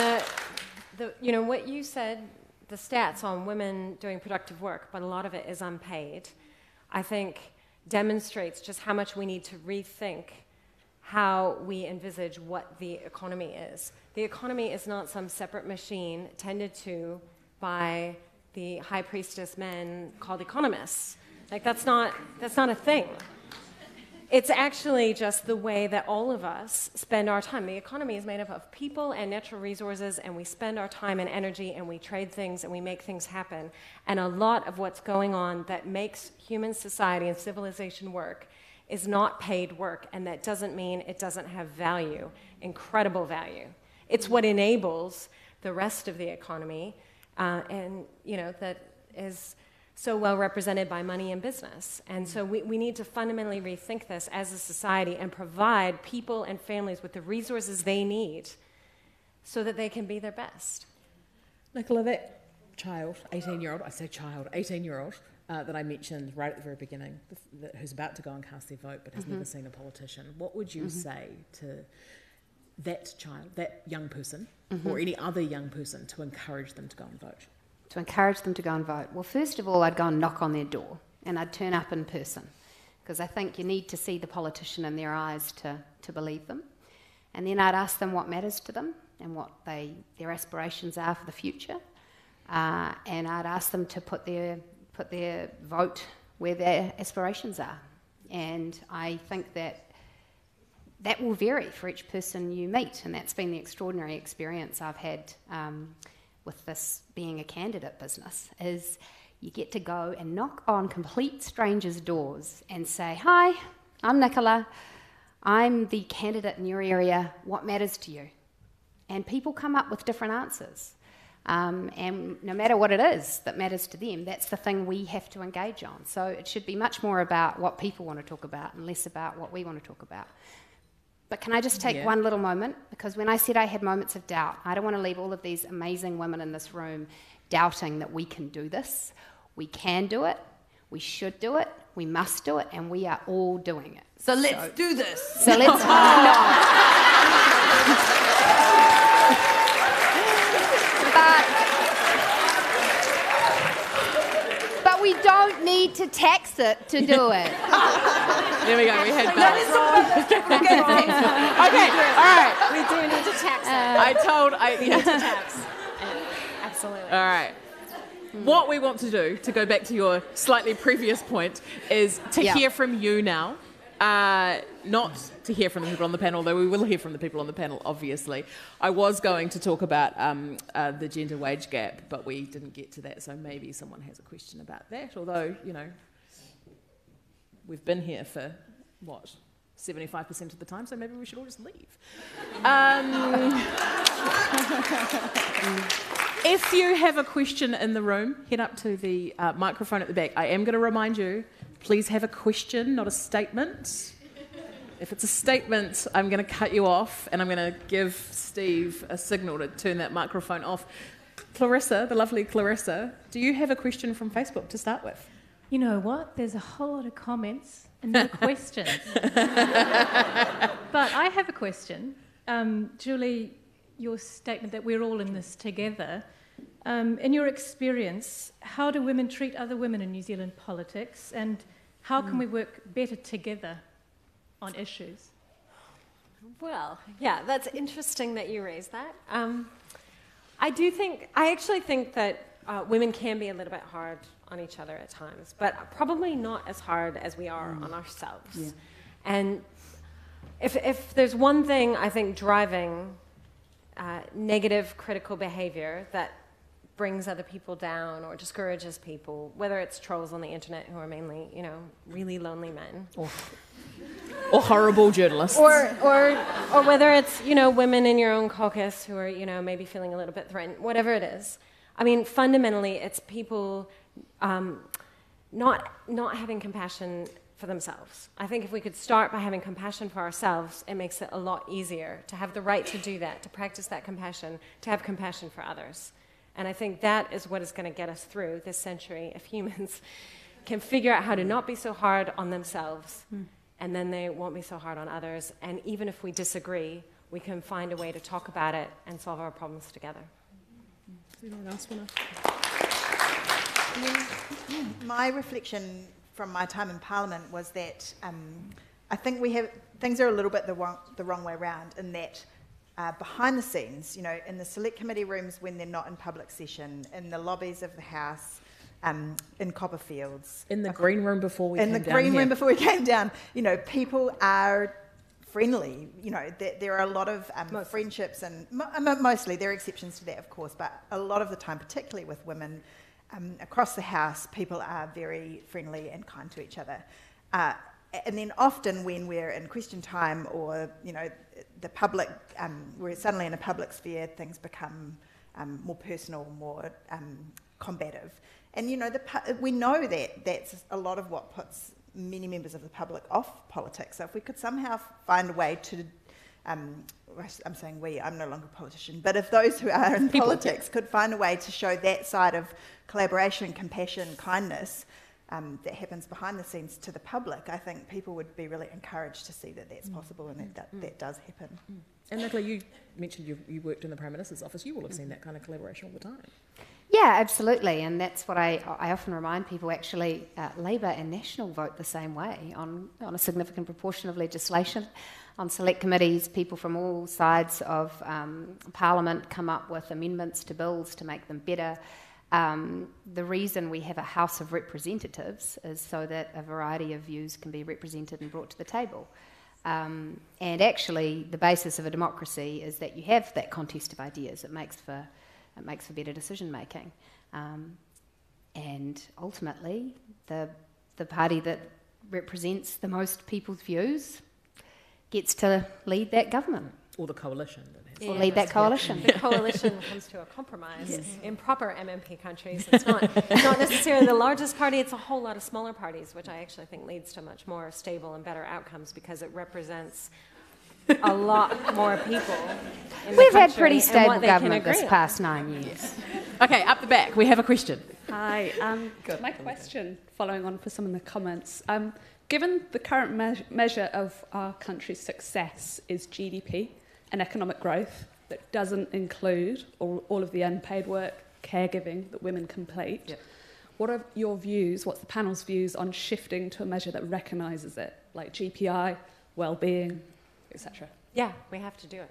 you know, what you said, the stats on women doing productive work, but a lot of it is unpaid, I think demonstrates just how much we need to rethink how we envisage what the economy is. The economy is not some separate machine tended to by the high priestess men called economists. Like, that's not a thing. It's actually just the way that all of us spend our time. The economy is made up of people and natural resources, and we spend our time and energy, and we trade things, and we make things happen. And a lot of what's going on that makes human society and civilization work is not paid work, and that doesn't mean it doesn't have value, incredible value. It's what enables the rest of the economy, and you know, that is so well represented by money and business. And so we need to fundamentally rethink this as a society and provide people and families with the resources they need so that they can be their best. Nicola, that child, 18-year-old, I say child, 18-year-old, that I mentioned right at the very beginning, who's about to go and cast their vote but has never seen a politician, what would you say to that child, that young person, or any other young person, to encourage them to go and vote? To encourage them to go and vote? Well, first of all, I'd go and knock on their door, and I'd turn up in person, because I think you need to see the politician in their eyes to believe them. And then I'd ask them what matters to them and what their aspirations are for the future. And I'd ask them to put their vote where their aspirations are. And I think that will vary for each person you meet, and that's been the extraordinary experience I've had with this being a candidate business, is you get to go and knock on complete strangers' doors and say, "Hi, I'm Nicola, I'm the candidate in your area, what matters to you?" And people come up with different answers. And no matter what it is that matters to them, that's the thing we have to engage on. So it should be much more about what people want to talk about and less about what we want to talk about. But can I just take one little moment? Because when I said I had moments of doubt, I don't want to leave all of these amazing women in this room doubting that we can do this. We can do it, we should do it, we must do it, and we are all doing it. So let's do this. So let's... But we don't need to tax it to do it. There we go, we had Okay, all right. We do need to tax it. I need to tax. Absolutely. All right. What we want to do, to go back to your slightly previous point, is to hear from you now. Not to hear from the people on the panel, though we will hear from the people on the panel, obviously. I was going to talk about the gender wage gap, but we didn't get to that, so maybe someone has a question about that, although, you know, we've been here for, 75% of the time, so maybe we should all just leave. If you have a question in the room, head up to the microphone at the back. I am going to remind you, please have a question, not a statement. If it's a statement, I'm going to cut you off, and I'm going to give Steve a signal to turn that microphone off. Clarissa, the lovely Clarissa, do you have a question from Facebook to start with? You know what? There's a whole lot of comments and no questions. But I have a question. Julie, your statement that we're all in this together, in your experience, how do women treat other women in New Zealand politics, and how can we work better together on issues? Well, yeah, that's interesting that you raised that. I actually think that women can be a little bit hard on each other at times, but probably not as hard as we are on ourselves. Yeah. And if there's one thing I think driving negative critical behavior that brings other people down or discourages people, whether it's trolls on the internet who are mainly, really lonely men, or horrible journalists, or whether it's women in your own caucus who are maybe feeling a little bit threatened, whatever it is. I mean, fundamentally, it's people not having compassion for themselves. I think if we could start by having compassion for ourselves, it makes it a lot easier to have the right to do that, to practice that compassion, to have compassion for others. And I think that is what is going to get us through this century if humans can figure out how to not be so hard on themselves, and then they won't be so hard on others. And even if we disagree, we can find a way to talk about it and solve our problems together. Does anyone else want to? My reflection from my time in Parliament was that I think things are a little bit the wrong way around, in that behind the scenes, in the select committee rooms when they're not in public session, in the lobbies of the House, in Copperfields. In the green room before we came down. In the green room before we came down, people are friendly. There are a lot of friendships, and mostly there are exceptions to that, of course, but a lot of the time, particularly with women, across the House, people are very friendly and kind to each other. And then often when we're in question time or, the public, we're suddenly in a public sphere, things become more personal, more combative. And, we know that that's a lot of what puts many members of the public off politics. So if we could somehow find a way to, I'm saying we, I'm no longer a politician, but if those who are in politics could find a way to show that side of collaboration, compassion, kindness, that happens behind the scenes to the public, I think people would be really encouraged to see that that's possible and that does happen. And Nicola, you mentioned you worked in the Prime Minister's office. You will have seen that kind of collaboration all the time. Yeah, absolutely, and that's what I often remind people. Actually, Labor and National vote the same way on a significant proportion of legislation. On select committees, people from all sides of Parliament come up with amendments to bills to make them better. The reason we have a House of Representatives is so that a variety of views can be represented and brought to the table. And actually, the basis of a democracy is that you have that contest of ideas. It makes for better decision making. And ultimately, the party that represents the most people's views gets to lead that government. Or the coalition. Or lead that coalition. The coalition comes to a compromise. Yes. In proper MMP countries, it's not necessarily the largest party, it's a whole lot of smaller parties, which I actually think leads to much more stable and better outcomes because it represents a lot more people in We've the had pretty stable government this on. past 9 years. Okay, up the back, we have a question. Hi. My question, following on for some of the comments. Given the current measure of our country's success is GDP and economic growth that doesn't include all of the unpaid work, caregiving that women complete, yep. What are your views, what's the panel's views on shifting to a measure that recognises it, like GPI, well-being, etc.? Yeah, we have to do it.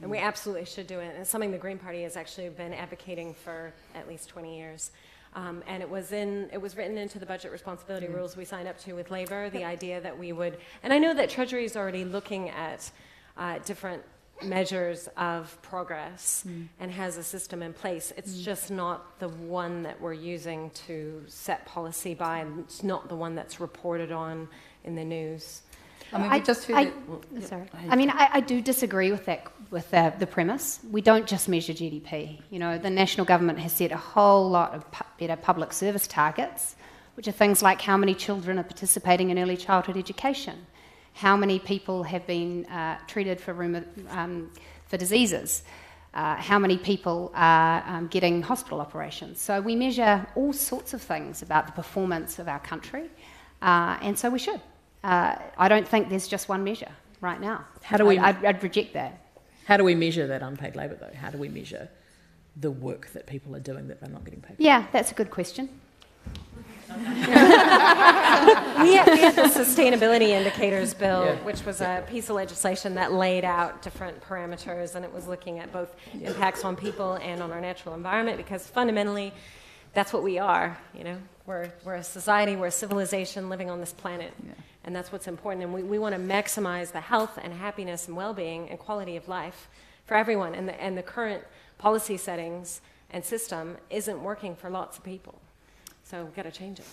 And we absolutely should do it. And it's something the Green Party has actually been advocating for at least 20 years. And it was written into the budget responsibility rules we signed up to with Labour, the idea that we would, and I know that Treasury is already looking at different measures of progress and has a system in place. It's just not the one that we're using to set policy by, and it's not the one that's reported on in the news. I mean, I do disagree with that, with the premise. We don't just measure GDP. The national government has set a whole lot of better public service targets, which are things like how many children are participating in early childhood education, how many people have been treated for diseases, how many people are getting hospital operations. So we measure all sorts of things about the performance of our country, and so we should. I don't think there's just one measure right now. How do we? I'd reject that. How do we measure that unpaid labour, though? How do we measure the work that people are doing that they're not getting paid for? Yeah, that's a good question. we had the Sustainability Indicators Bill, which was a piece of legislation that laid out different parameters, and it was looking at both impacts on people and on our natural environment, because fundamentally, that's what we are. We're a society, we're a civilization living on this planet, and that's what's important. And we want to maximize the health and happiness and well-being and quality of life for everyone. And the current policy settings and system isn't working for lots of people. So we've got to change it.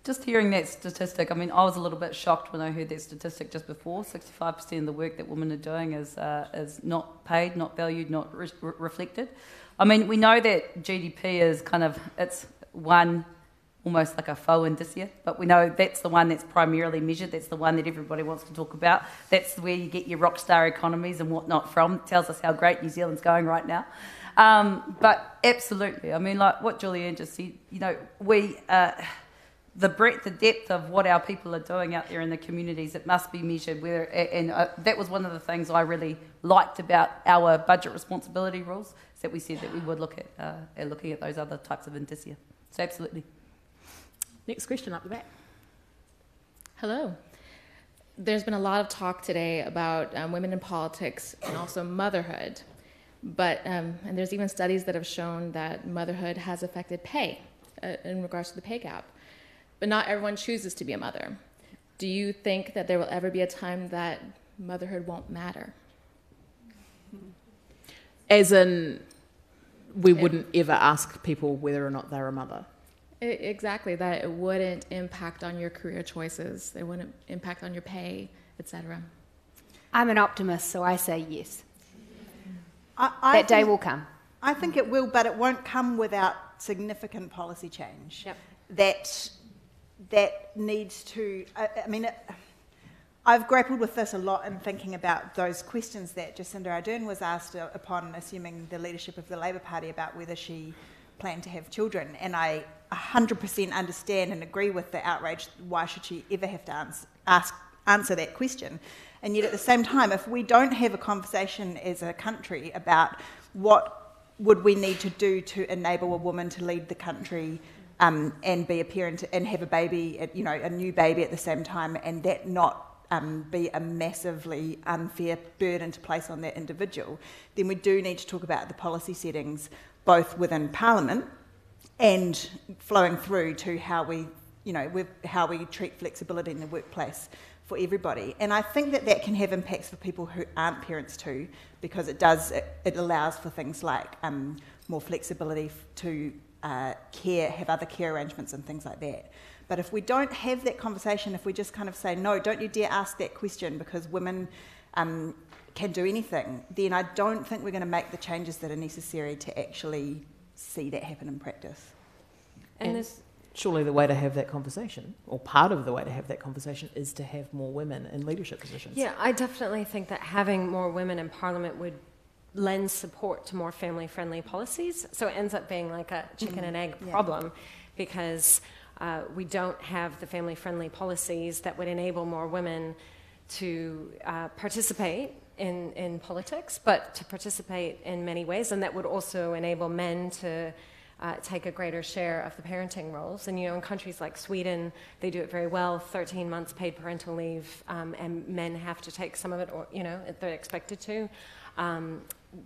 Just hearing that statistic, I mean, I was a little bit shocked when I heard that statistic just before. 65% of the work that women are doing is not paid, not valued, not reflected. I mean, we know that GDP is it's one, almost like a faux indicia, but we know that's the one that's primarily measured, that's the one that everybody wants to talk about. That's where you get your rock star economies and whatnot from. It tells us how great New Zealand's going right now. But absolutely, I mean, like what Julianne just said, we, the breadth, the depth of what our people are doing out there in the communities, it must be measured. That was one of the things I really liked about our budget responsibility rules, is that we said that we would look at looking at those other types of indicia. So absolutely. Next question up the back. Hello. There's been a lot of talk today about women in politics and also motherhood. But and there's even studies that have shown that motherhood has affected pay in regards to the pay gap. But not everyone chooses to be a mother. Do you think that there will ever be a time that motherhood won't matter? As in, we wouldn't ever ask people whether or not they're a mother? Exactly, that it wouldn't impact on your career choices, it wouldn't impact on your pay, etc. I'm an optimist, so I say yes. That day will come. I think it will, but it won't come without significant policy change. Yep. That needs to. I've grappled with this a lot in thinking about those questions that Jacinda Ardern was asked upon assuming the leadership of the Labour Party about whether she planned to have children, and I 100% understand and agree with the outrage. Why should she ever have to answer that question? And yet at the same time, if we don't have a conversation as a country about what would we need to do to enable a woman to lead the country and be a parent and have a baby, a new baby at the same time, and that not be a massively unfair burden to place on that individual, then we do need to talk about the policy settings both within Parliament and flowing through to how we treat flexibility in the workplace for everybody. And I think that can have impacts for people who aren't parents too, because it allows for things like more flexibility to have other care arrangements and things like that. But if we don't have that conversation, if we just kind of say, no, don't you dare ask that question because women can do anything, then I don't think we're going to make the changes that are necessary to actually see that happen in practice. And surely the way to have that conversation, or part of the way to have that conversation, is to have more women in leadership positions. Yeah, I definitely think that having more women in Parliament would lend support to more family-friendly policies. So it ends up being like a chicken and egg problem, because we don't have the family-friendly policies that would enable more women to participate in politics, but to participate in many ways, and that would also enable men to take a greater share of the parenting roles. And in countries like Sweden, they do it very well, 13 months paid parental leave, and men have to take some of it, or they're expected to.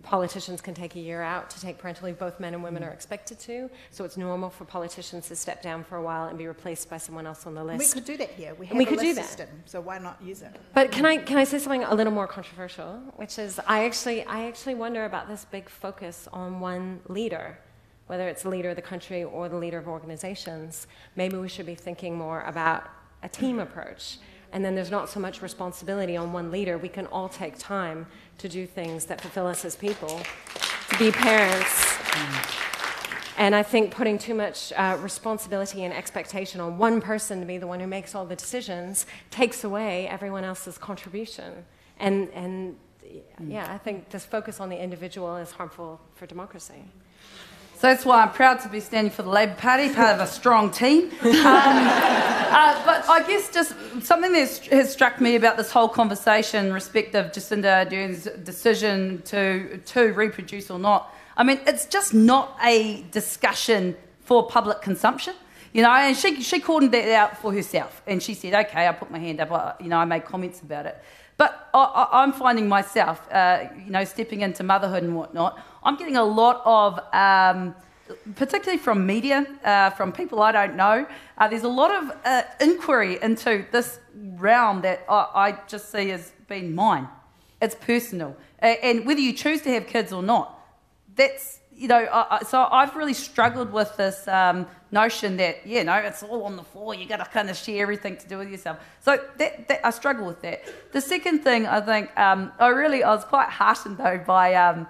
Politicians can take a year out to take parental leave. Both men and women are expected to. So it's normal for politicians to step down for a while and be replaced by someone else on the list. We could do that here. We have a list system, so why not use it? But can I say something a little more controversial, which is I actually wonder about this big focus on one leader, whether it's the leader of the country or the leader of organizations. Maybe we should be thinking more about a team approach. And then there's not so much responsibility on one leader. We can all take time to do things that fulfill us as people, to be parents. And I think putting too much responsibility and expectation on one person to be the one who makes all the decisions takes away everyone else's contribution. And I think this focus on the individual is harmful for democracy. So that's why I'm proud to be standing for the Labour Party, part of a strong team. But I guess just something that has struck me about this whole conversation in respect of Jacinda Ardern's decision to reproduce or not. I mean, it's just not a discussion for public consumption. You know, and she cordoned that out for herself. And she said, okay, I put my hand up, I made comments about it. But I'm finding myself, stepping into motherhood and whatnot, I'm getting a lot of, particularly from media, from people I don't know, there's a lot of inquiry into this realm that I just see as being mine. It's personal. And whether you choose to have kids or not, that's, so I've really struggled with this notion that, it's all on the floor, you got to kind of share everything to do with yourself. So that I struggle with that. The second thing, I think, I was quite heartened though by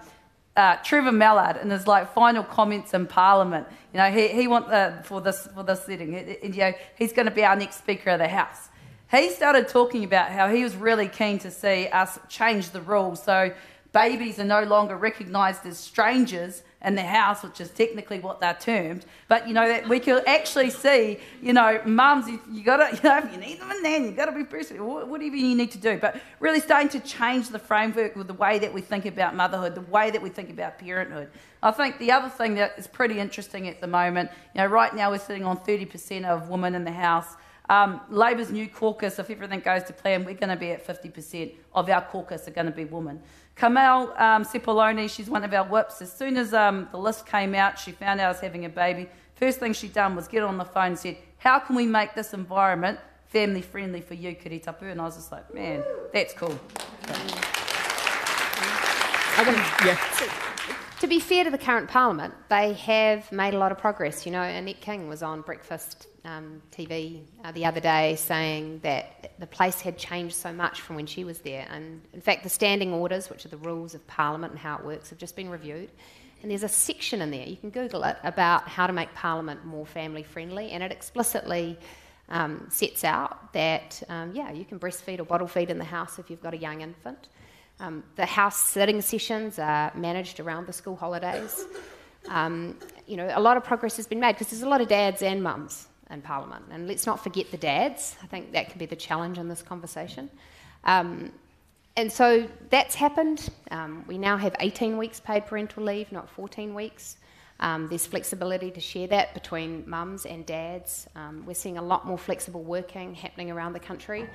Trevor Mallard in his final comments in Parliament. He wants for this setting, and, he's going to be our next Speaker of the House. He started talking about how he was really keen to see us change the rules so babies are no longer recognised as strangers in the house, which is technically what they're termed, but that we could actually see, mums, you got to, if you need them in there, you got to be present, whatever you need to do. But really starting to change the framework with the way that we think about motherhood, the way that we think about parenthood. I think the other thing that is pretty interesting at the moment, right now we're sitting on 30% of women in the house. Labor's new caucus, if everything goes to plan, we're going to be at 50% of our caucus are going to be women. Kamel Sepoloni, she's one of our whips. As soon as the list came out, she found out I was having a baby. First thing she done was get on the phone and said, how can we make this environment family friendly for you, Kiri Tapu? And I was just like, man, that's cool. To be fair to the current Parliament, they have made a lot of progress. Annette King was on Breakfast TV the other day saying that the place had changed so much from when she was there. And in fact, the standing orders, which are the rules of Parliament and how it works, have just been reviewed. And there's a section in there, you can Google it, about how to make Parliament more family friendly. And it explicitly sets out that, you can breastfeed or bottle feed in the house if you've got a young infant. The house sitting sessions are managed around the school holidays. A lot of progress has been made because there's a lot of dads and mums in Parliament. And let's not forget the dads. I think that can be the challenge in this conversation. And so that's happened. We now have 18 weeks paid parental leave, not 14 weeks. There's flexibility to share that between mums and dads. We're seeing a lot more flexible working happening around the country.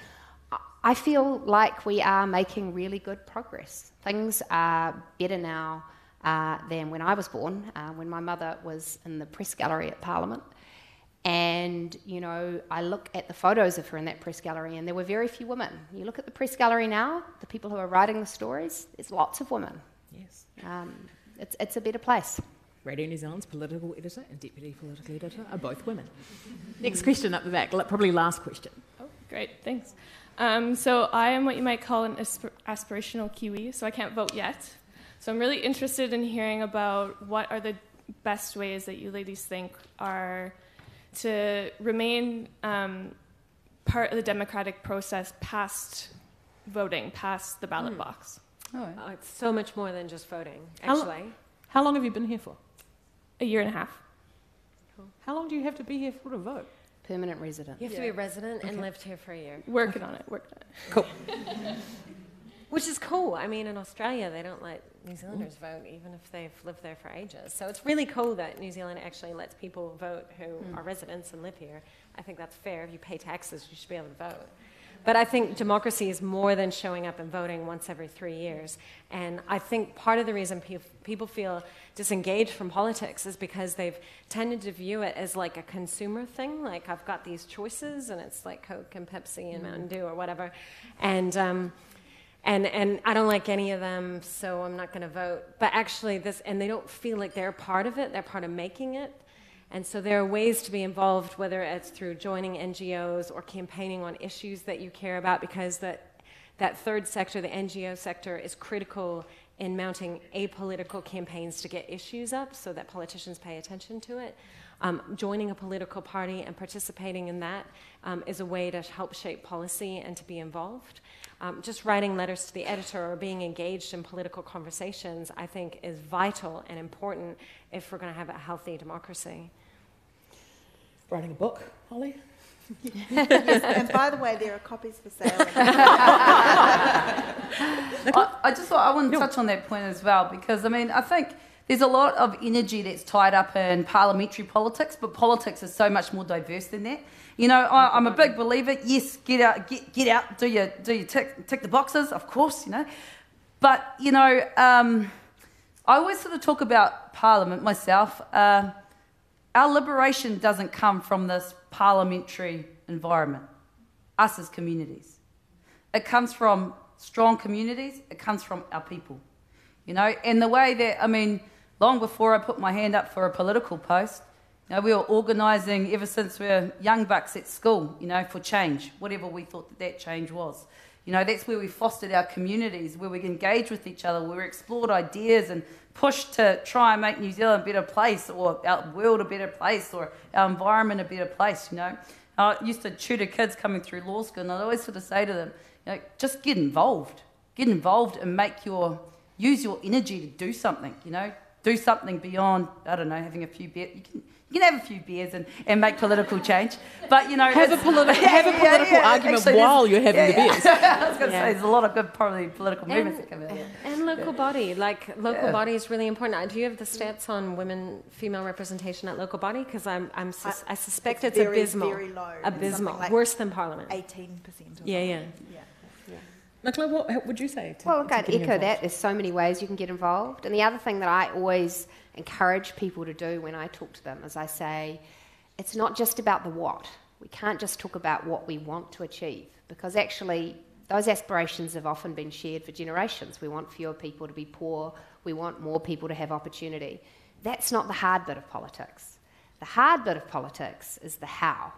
I feel like we are making really good progress. Things are better now than when I was born, when my mother was in the press gallery at Parliament. And, I look at the photos of her in that press gallery and there were very few women. You look at the press gallery now, the people who are writing the stories, there's lots of women. Yes. It's a better place. Radio New Zealand's political editor and deputy political editor are both women. Next question up the back, probably last question. Oh, great, thanks. So I am what you might call an aspirational Kiwi, so I can't vote yet. So I'm really interested in hearing about what are the best ways that you ladies think are to remain part of the democratic process past voting, past the ballot box. Oh, it's so much more than just voting, actually. How long have you been here for? A year and a half. Cool. How long do you have to be here for to vote? Permanent resident. You have to be a resident and lived here for a year. Working on it. Cool. Which is cool. I mean, in Australia, they don't let New Zealanders vote, even if they've lived there for ages. So it's really cool that New Zealand actually lets people vote who are residents and live here. I think that's fair. If you pay taxes, you should be able to vote. But I think democracy is more than showing up and voting once every 3 years. And I think part of the reason people feel disengaged from politics is because they've tended to view it as like a consumer thing. Like, I've got these choices, and it's like Coke and Pepsi and Mountain Dew or whatever. And I don't like any of them, so I'm not going to vote. But actually, and they don't feel like they're part of it. They're part of making it. And so there are ways to be involved, whether it's through joining NGOs or campaigning on issues that you care about, because that third sector, the NGO sector, is critical in mounting apolitical campaigns to get issues up so that politicians pay attention to it. Joining a political party and participating in that is a way to help shape policy and to be involved. Just writing letters to the editor or being engaged in political conversations, I think, is vital and important if we're going to have a healthy democracy. Writing a book, Holly? Yes, and by the way, there are copies for sale. I just thought I want to touch on that point as well, because I mean, I think there's a lot of energy that's tied up in parliamentary politics, but politics is so much more diverse than that. You know, I'm a big believer. Yes, get out, do your tick the boxes, of course. You know, but you know, I always sort of talk about Parliament myself. Our liberation doesn't come from this parliamentary environment. Us as communities, it comes from strong communities. It comes from our people. You know, and the way that long before I put my hand up for a political post, you know, we were organising ever since we were young bucks at school, you know, for change, whatever we thought that change was. You know, that's where we fostered our communities, where we engaged with each other, where we explored ideas and pushed to try and make New Zealand a better place, or our world a better place, or our environment a better place, you know. I used to tutor kids coming through law school, and I'd always sort of say to them, you know, just get involved and use your energy to do something, you know. Do something beyond, I don't know, having a few beers. You can have a few beers and make political change, but you know, have a political argument actually, while you're having the beers. I was going to say there's a lot of good probably political movements that come out. And local body, body is really important. Do you have the stats on female representation at local body? Because I suspect it's very, abysmal. Very low. Abysmal, like worse than Parliament. 18%. Yeah. Nicola, what would you say? Well, look, I'd echo that. There's so many ways you can get involved. And the other thing that I always encourage people to do when I talk to them is I say, it's not just about the what. We can't just talk about what we want to achieve, because actually those aspirations have often been shared for generations. We want fewer people to be poor. We want more people to have opportunity. That's not the hard bit of politics. The hard bit of politics is the how.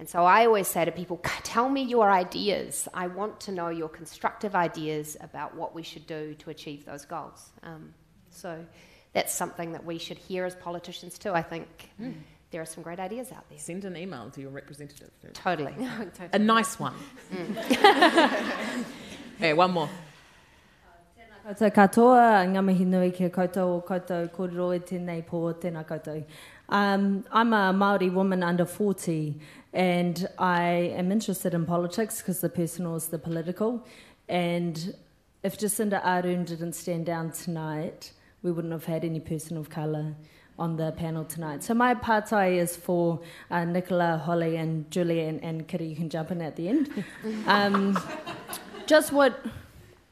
And so I always say to people, tell me your ideas. I want to know your constructive ideas about what we should do to achieve those goals. So that's something that we should hear as politicians too. I think there are some great ideas out there. Send an email to your representative. Totally. A nice one. Hey, one more. Koutou katoa, ngā mihi nui ki koutou o koutou kōrero e tēnei pō tēnā koutou. I'm a Māori woman under 40, and I am interested in politics because the personal is the political. And if Jacinda Ardern didn't stand down tonight, we wouldn't have had any person of colour on the panel tonight. So my partai is for Nicola, Holly and Julianne, and Kitty, you can jump in at the end.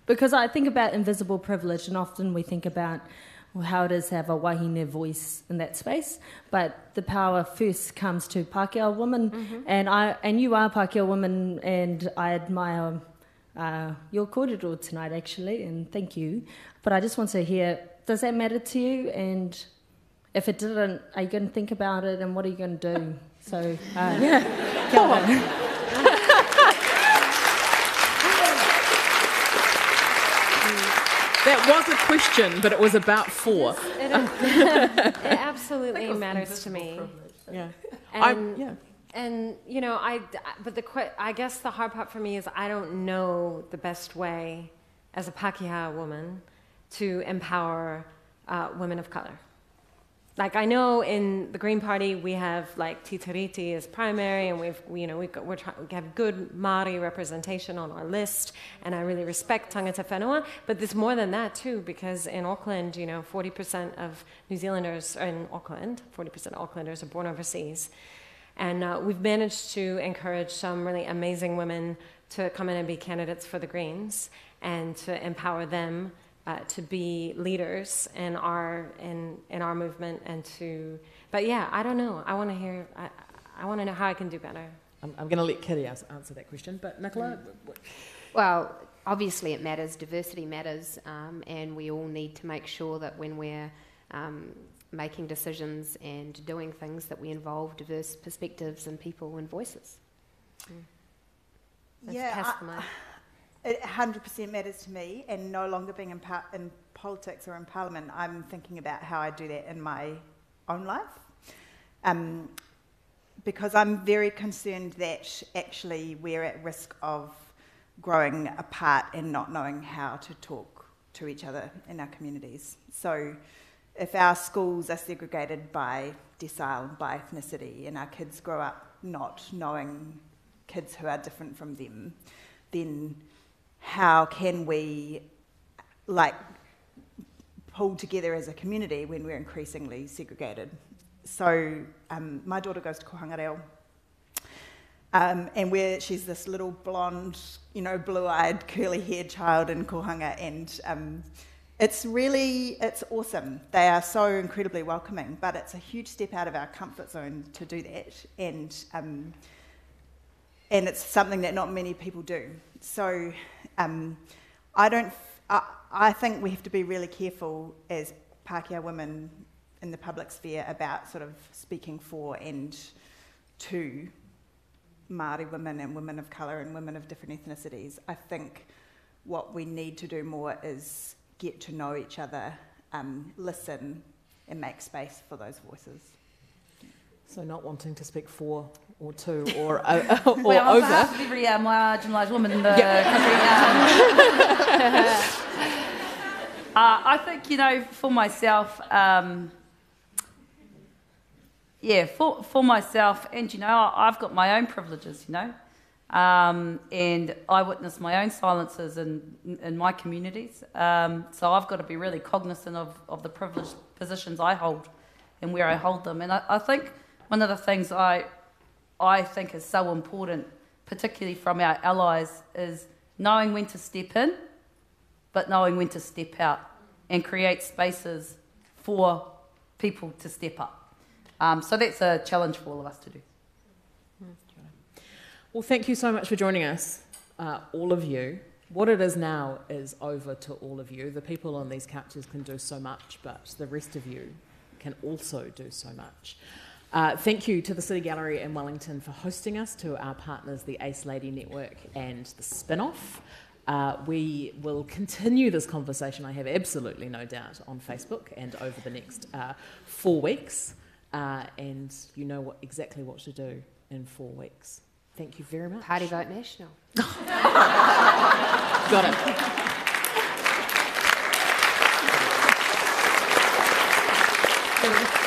Because I think about invisible privilege, and often we think about how it is to have a wahine voice in that space, but the power first comes to Pākehā women, and you are Pākehā woman, and I admire your kōrero tonight actually, and thank you. But I just want to hear, does that matter to you? And if it didn't, are you going to think about it, and what are you going to do? So, Come on. That was a question, but it was about four. It absolutely matters to me. Yeah. And you know, I guess the hard part for me is I don't know the best way as a Pākehā woman to empower women of colour. Like, I know in the Green Party we have like Titiriti as primary, and we have good Māori representation on our list, and I really respect tangata whenua. But there's more than that too, because in Auckland, 40% of New Zealanders are in Auckland. 40% of Aucklanders are born overseas, and we've managed to encourage some really amazing women to come in and be candidates for the Greens, and to empower them to be leaders in our movement, but yeah, I don't know. I want to hear. I want to know how I can do better. I'm going to let Kitty answer that question, but Nicola. Well, obviously it matters. Diversity matters, and we all need to make sure that when we're making decisions and doing things, that we involve diverse perspectives and people and voices. It 100% matters to me, and no longer being in politics or in Parliament, I'm thinking about how I do that in my own life. Because I'm very concerned that actually we're at risk of growing apart and not knowing how to talk to each other in our communities. So if our schools are segregated by decile, by ethnicity, and our kids grow up not knowing kids who are different from them, then how can we pulled together as a community when we're increasingly segregated. So my daughter goes to Kohanga Reo, and she's this little blonde, blue-eyed, curly-haired child in Kohanga, and it's awesome. They are so incredibly welcoming, but it's a huge step out of our comfort zone to do that, and it's something that not many people do. So I think we have to be really careful as Pākehā women in the public sphere about sort of speaking for and to Māori women and women of colour and women of different ethnicities. I think what we need to do more is get to know each other, listen, and make space for those voices. So not wanting to speak for or to or well, over. On behalf of every marginalised woman in the country, I think, for myself, for myself, and I've got my own privileges, and I witness my own silences in my communities. So I've got to be really cognizant of the privileged positions I hold and where I hold them. And I think one of the things I think is so important, particularly from our allies, is knowing when to step in, but knowing when to step out and create spaces for people to step up. So that's a challenge for all of us to do. Well, thank you so much for joining us, all of you. What it is now is over to all of you. The people on these couches can do so much, but the rest of you can also do so much. Thank you to the City Gallery in Wellington for hosting us, to our partners, the Ace Lady Network and the Spin-Off. We will continue this conversation, I have absolutely no doubt, on Facebook and over the next 4 weeks. And you know exactly what to do in 4 weeks. Thank you very much. Party Vote National. Got it.